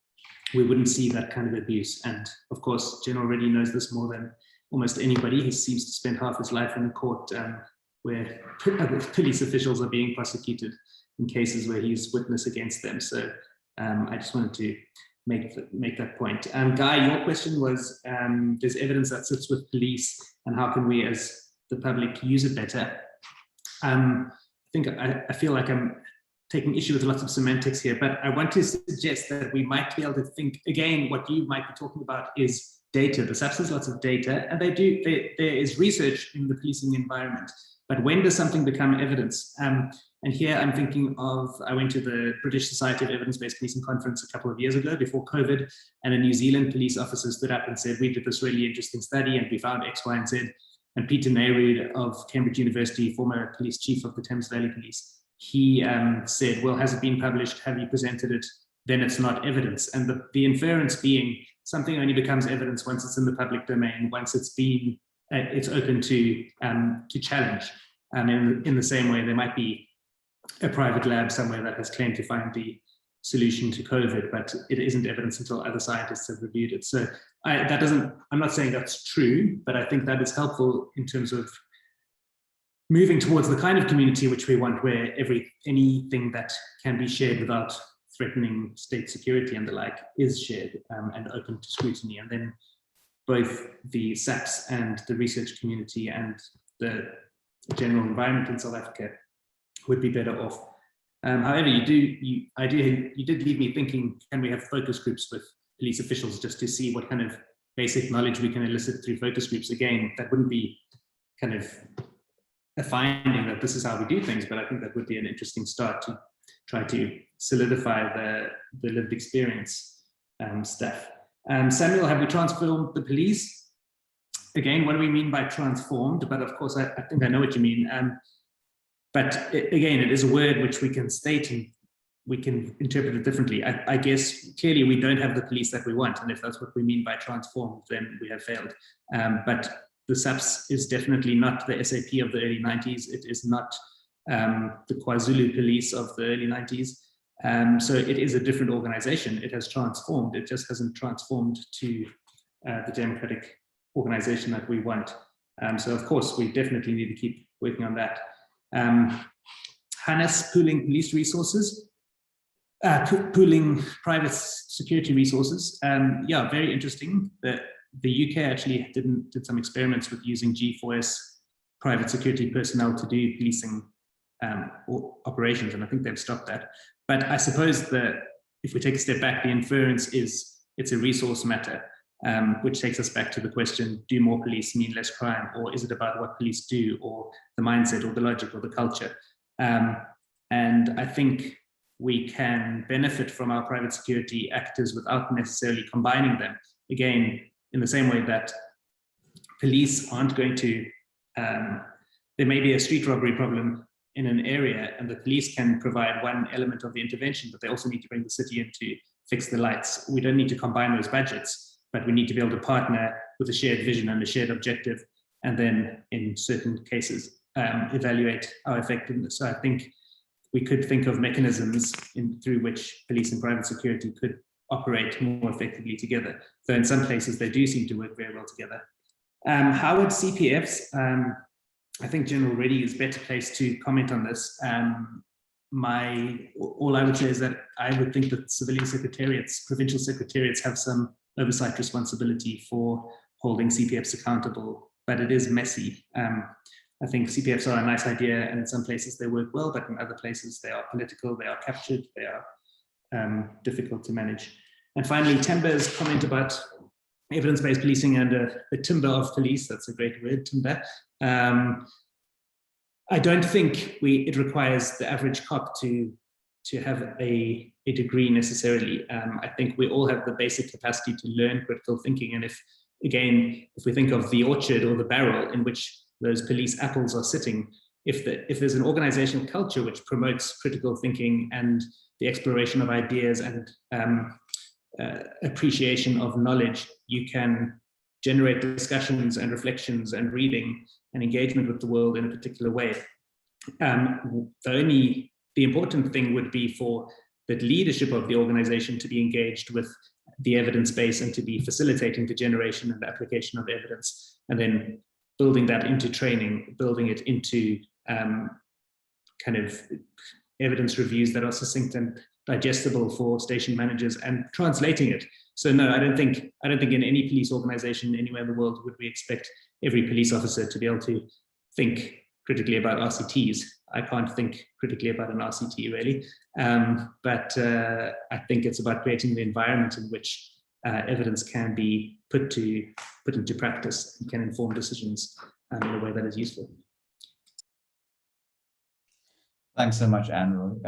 we wouldn't see that kind of abuse. And of course, General Reddy knows this more than almost anybody. He seems to spend half his life in the court where police officials are being prosecuted in cases where he's witness against them. So I just wanted to make that point. Guy, your question was, there's evidence that sits with police, and how can we as the public use it better? I feel like I'm taking issue with lots of semantics here, but I want to suggest that we might be able to think, again, what you might be talking about is data. The SAPS has lots of data, and there is research in the policing environment, but when does something become evidence? And here I'm thinking of, I went to the British Society of Evidence-Based Policing conference a couple of years ago before COVID, and a New Zealand police officer stood up and said, we did this really interesting study and we found X, Y, and Z. And Peter Neyroud of Cambridge University, former police chief of the Thames Valley Police, he said, well, has it been published? Have you presented it? Then it's not evidence. And the inference being something only becomes evidence once it's in the public domain, once it's been, it's open to challenge. In the same way, there might be a private lab somewhere that has claimed to find the solution to COVID, but it isn't evidence until other scientists have reviewed it. So I'm not saying that's true, but I think that is helpful in terms of moving towards the kind of community which we want, where anything that can be shared without threatening state security and the like is shared and open to scrutiny. And then both the SAPS and the research community and the general environment in South Africa would be better off. However, you did leave me thinking, can we have focus groups with police officials just to see what kind of basic knowledge we can elicit through focus groups? Again, that wouldn't be kind of a finding that this is how we do things, but I think that would be an interesting start to try to solidify the lived experience stuff. Samuel, have we transformed the police? Again, what do we mean by transformed? But of course, I think I know what you mean. But again, it is a word which we can state and we can interpret it differently. I guess clearly we don't have the police that we want. And if that's what we mean by transformed, then we have failed. But the SAPS is definitely not the SAP of the early 90s. It is not the KwaZulu police of the early 90s. So it is a different organization. It has transformed. It just hasn't transformed to the democratic organization that we want. So of course, we definitely need to keep working on that. Hannes, pooling police resources, pooling private security resources. Yeah, very interesting. The UK actually did some experiments with using G4S private security personnel to do policing operations, and I think they've stopped that. But I suppose that if we take a step back, the inference is it's a resource matter, which takes us back to the question, do more police mean less crime? Or is it about what police do, or the mindset, or the logic, or the culture? And I think we can benefit from our private security actors without necessarily combining them. Again, in the same way that police aren't going to, there may be a street robbery problem in an area, and the police can provide one element of the intervention, but they also need to bring the city in to fix the lights. We don't need to combine those budgets, but we need to be able to partner with a shared vision and a shared objective, and then in certain cases, evaluate our effectiveness. So I think we could think of mechanisms through which police and private security could operate more effectively together. So in some places, they do seem to work very well together. How would CPFs, I think General Reddy is better placed to comment on this. All I would say is that I would think that civilian secretariats, provincial secretariats have some oversight responsibility for holding CPFs accountable, but it is messy. I think CPFs are a nice idea, and in some places they work well, but in other places they are political, they are captured, they are difficult to manage. And finally, Temba's comment about evidence-based policing and the timber of police, that's a great word, timber. I don't think it requires the average cop to have a degree necessarily. I think we all have the basic capacity to learn critical thinking. And if we think of the orchard or the barrel in which those police apples are sitting, if there's an organizational culture which promotes critical thinking and the exploration of ideas and appreciation of knowledge, you can generate discussions and reflections and reading and engagement with the world in a particular way. The important thing would be for the leadership of the organization to be engaged with the evidence base and to be facilitating the generation and the application of evidence, and then building that into training, building it into kind of evidence reviews that are succinct and digestible for station managers, and translating it. So no, I don't think in any police organization anywhere in the world would we expect every police officer to be able to think critically about RCTs. I can't think critically about an RCT really, but I think it's about creating the environment in which evidence can be put into practice and can inform decisions in a way that is useful. Thanks so much, Andrew.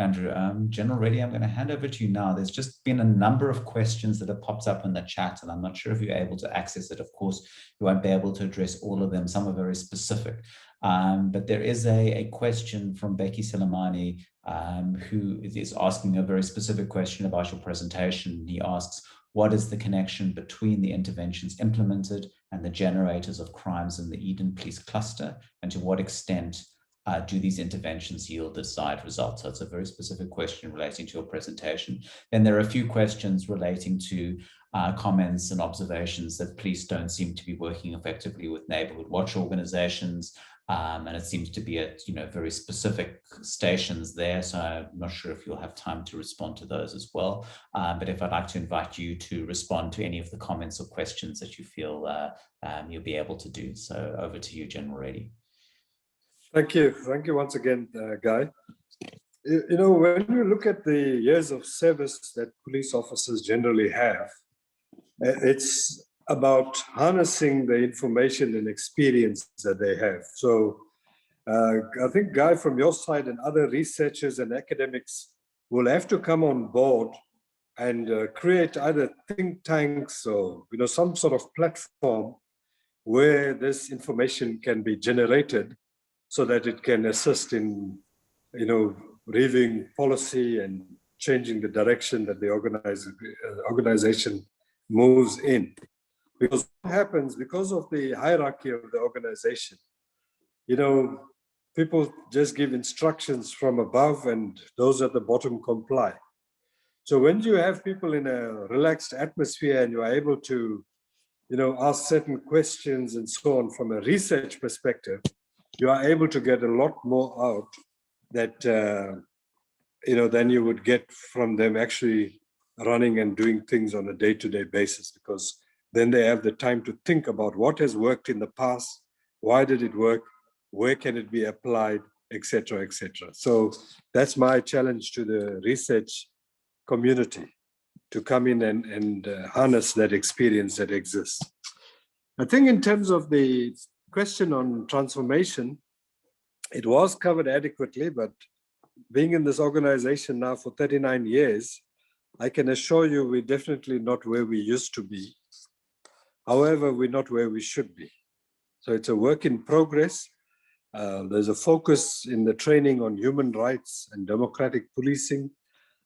General Reddy, I'm going to hand over to you now. There's just been a number of questions that have popped up in the chat, and I'm not sure if you're able to access it. Of course, you won't be able to address all of them. Some are very specific. But there is a question from Becky Selemani, who is asking a very specific question about your presentation. He asks, what is the connection between the interventions implemented and the generators of crimes in the Eden Police Cluster, and to what extent do these interventions yield desired results? So it's a very specific question relating to your presentation. Then there are a few questions relating to comments and observations that police don't seem to be working effectively with neighborhood watch organizations. And it seems to be at very specific stations there. So I'm not sure if you'll have time to respond to those as well. But if I'd like to invite you to respond to any of the comments or questions that you feel you'll be able to do. So over to you, General Reddy. Thank you once again, Guy. When you look at the years of service that police officers generally have, it's about harnessing the information and experience that they have. So I think, Guy, from your side and other researchers and academics will have to come on board and create either think tanks or some sort of platform where this information can be generated, so that it can assist in, reviewing policy and changing the direction that the organization moves in. Because what happens, because of the hierarchy of the organization, people just give instructions from above and those at the bottom comply. So when you have people in a relaxed atmosphere and you are able to, ask certain questions and so on from a research perspective, you are able to get a lot more out that, than you would get from them actually running and doing things on a day-to-day basis, because then they have the time to think about what has worked in the past, why did it work, where can it be applied, etc., etc. So that's my challenge to the research community, to come in and harness that experience that exists. I think in terms of the question on transformation, it was covered adequately, but being in this organization now for 39 years, I can assure you we're definitely not where we used to be. However, we're not where we should be. So it's a work in progress. There's a focus in the training on human rights and democratic policing.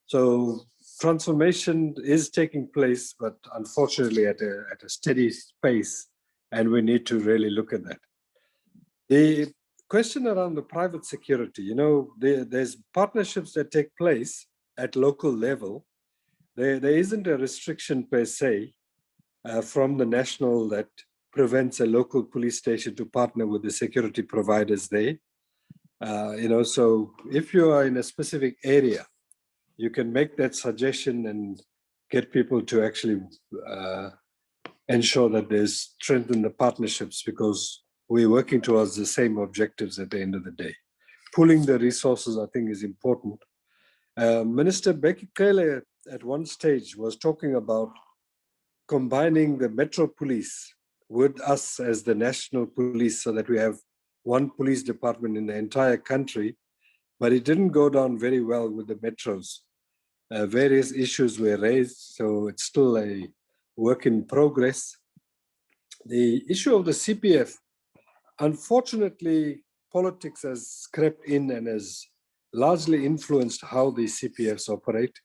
So transformation is taking place, but unfortunately at a steady pace, and we need to really look at that. The question around the private security, there's partnerships that take place at local level. There isn't a restriction per se from the national that prevents a local police station to partner with the security providers there. So if you are in a specific area, you can make that suggestion and get people to actually ensure that there's strength in the partnerships, because we're working towards the same objectives at the end of the day. Pooling the resources, I think, is important. Minister Becky Cele at one stage was talking about combining the Metro Police with us as the national police, so that we have one police department in the entire country, but it didn't go down very well with the metros. Various issues were raised, so it's still a work in progress. The issue of the CPF, unfortunately, politics has crept in and has largely influenced how the CPFs operate.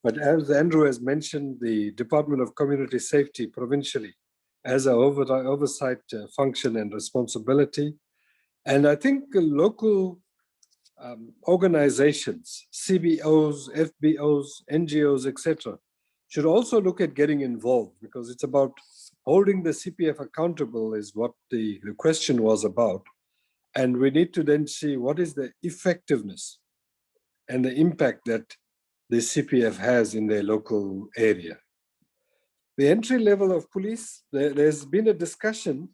But as Andrew has mentioned, the Department of Community Safety provincially has an oversight function and responsibility. And I think local organizations, CBOs, FBOs, NGOs, etc., should also look at getting involved, because it's about holding the CPF accountable is what the question was about. And we need to then see what is the effectiveness and the impact that the CPF has in their local area. The entry level of police, there's been a discussion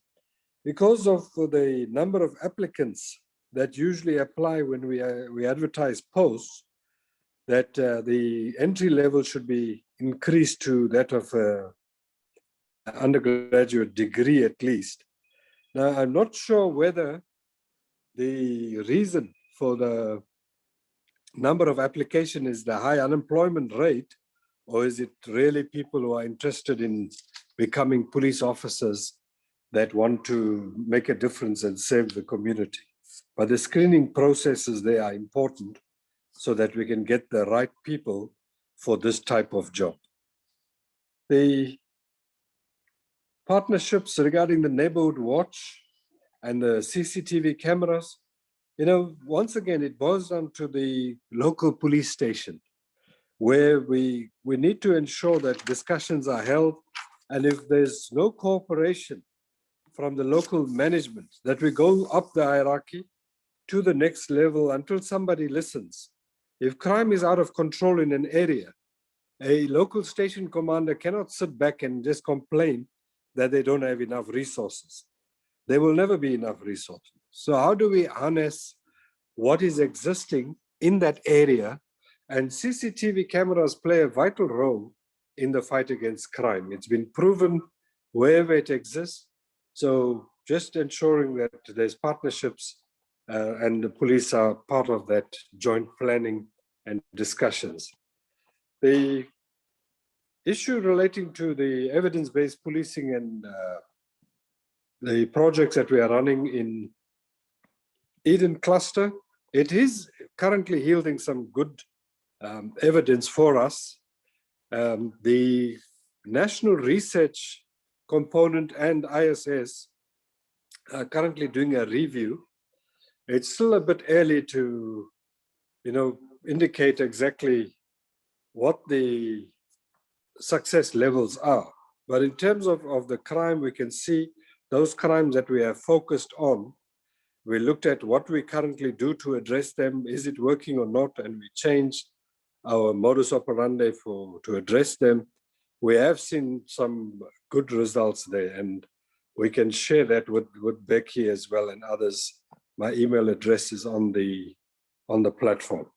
because of the number of applicants that usually apply when we advertise posts, that the entry level should be increased to that of an undergraduate degree at least. Now, I'm not sure whether the reason for the number of applications is the high unemployment rate, or is it really people who are interested in becoming police officers that want to make a difference and save the community. But the screening processes there are important so that we can get the right people for this type of job. The partnerships regarding the neighborhood watch and the CCTV cameras, once again, it boils down to the local police station, where we need to ensure that discussions are held, and if there's no cooperation from the local management, that we go up the hierarchy to the next level until somebody listens. If crime is out of control in an area, a local station commander cannot sit back and just complain that they don't have enough resources. There will never be enough resources. So how do we harness what is existing in that area? And CCTV cameras play a vital role in the fight against crime. It's been proven wherever it exists. So just ensuring that there's partnerships and the police are part of that joint planning and discussions. The issue relating to the evidence-based policing and the projects that we are running in Eden Cluster, it is currently yielding some good evidence for us. The national research component and ISS are currently doing a review. It's still a bit early to, indicate exactly what the success levels are. But in terms of the crime, we can see those crimes that we have focused on. We looked at what we currently do to address them. Is it working or not? And we changed our modus operandi to address them. We have seen some good results there, and we can share that with Becky as well and others. My email address is on the platform.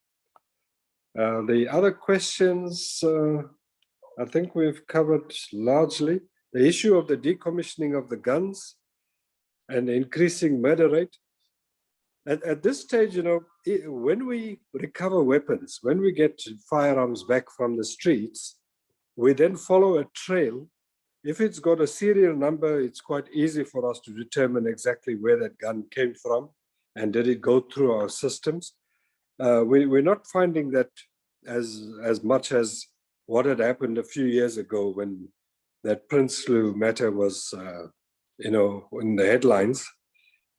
The other questions, I think we've covered largely. The issue of the decommissioning of the guns and the increasing murder rate. At this stage, when we recover weapons, when we get firearms back from the streets, we then follow a trail. If it's got a serial number, it's quite easy for us to determine exactly where that gun came from and did it go through our systems. We're not finding that as much as what had happened a few years ago when that Prinsloo matter was, in the headlines.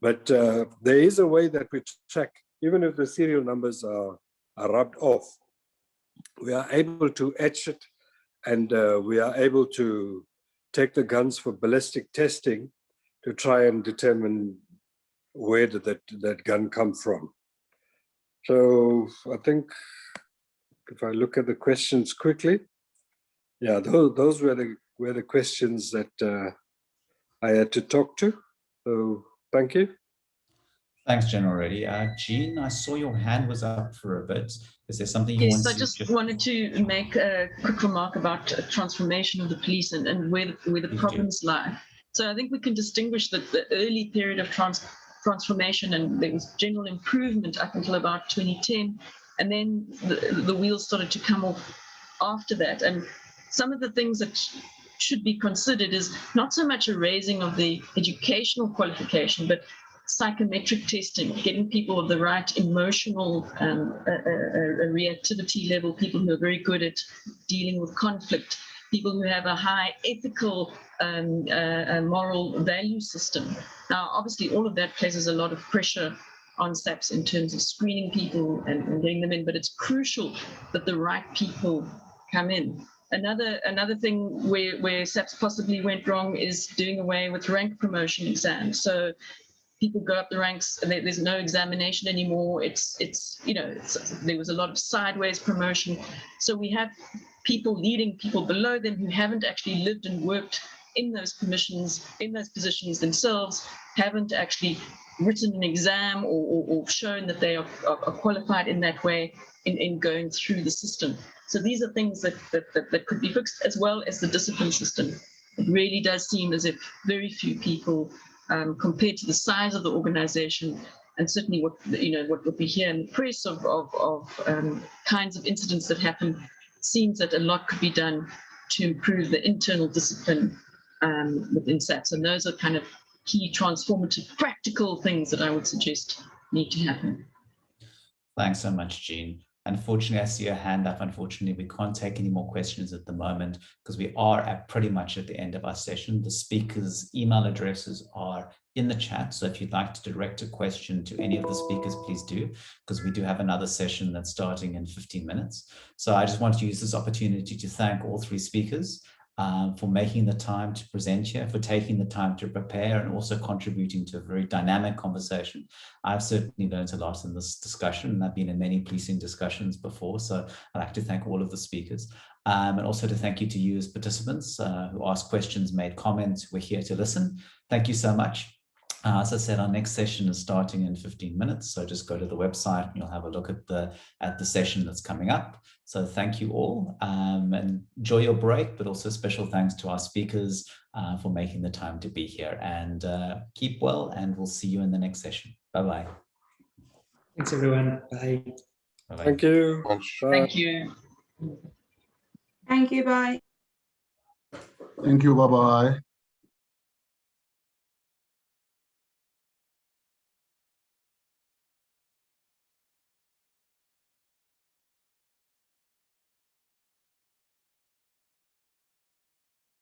But there is a way that we check, even if the serial numbers are rubbed off, we are able to etch it, and we are able to take the guns for ballistic testing to try and determine where did that gun come from. So I think if I look at the questions quickly, yeah, those were the questions that I had to talk to. So thank you. Thanks, General Reddy. Jean, I saw your hand was up for a bit. Is there something you want to? Yes, I just wanted to make a quick remark about transformation of the police and where the problems lie. So I think we can distinguish the early period of transformation, and there was general improvement up until about 2010, and then the wheels started to come off after that. And some of the things that should be considered is not so much a raising of the educational qualification, but psychometric testing, getting people of the right emotional reactivity level, people who are very good at dealing with conflict, people who have a high ethical moral value system. Now, obviously, all of that places a lot of pressure on SAPS in terms of screening people and getting them in, but it's crucial that the right people come in. Another thing where SAPS possibly went wrong is doing away with rank promotion exams. So people go up the ranks and there's no examination anymore. There was a lot of sideways promotion. So we have people leading people below them who haven't actually lived and worked in those positions themselves, haven't actually written an exam or shown that they are qualified in that way in going through the system. So these are things that could be fixed, as well as the discipline system. It really does seem as if very few people, compared to the size of the organization, and certainly what we hear in the press of kinds of incidents that happen, seems that a lot could be done to improve the internal discipline within SAPS. And those are kind of key transformative practical things that I would suggest need to happen. Thanks so much, Jean. Unfortunately, I see your hand up. Unfortunately, we can't take any more questions at the moment because we are at pretty much at the end of our session. The speakers' email addresses are in the chat. So if you'd like to direct a question to any of the speakers, please do, because we do have another session that's starting in 15 minutes. So I just want to use this opportunity to thank all three speakers for making the time to present here, for taking the time to prepare, and also contributing to a very dynamic conversation. I've certainly learned a lot in this discussion, and I've been in many policing discussions before, so I'd like to thank all of the speakers. And also to thank you to you as participants who asked questions, made comments. We're here to listen. Thank you so much. As I said, our next session is starting in 15 minutes. So just go to the website and you'll have a look at the session that's coming up. So thank you all, and enjoy your break, but also special thanks to our speakers for making the time to be here, and keep well, and we'll see you in the next session. Bye-bye. Thanks, everyone. Bye. Bye-bye. Thank you. Thank you. Thank you. Bye. Thank you. Bye-bye.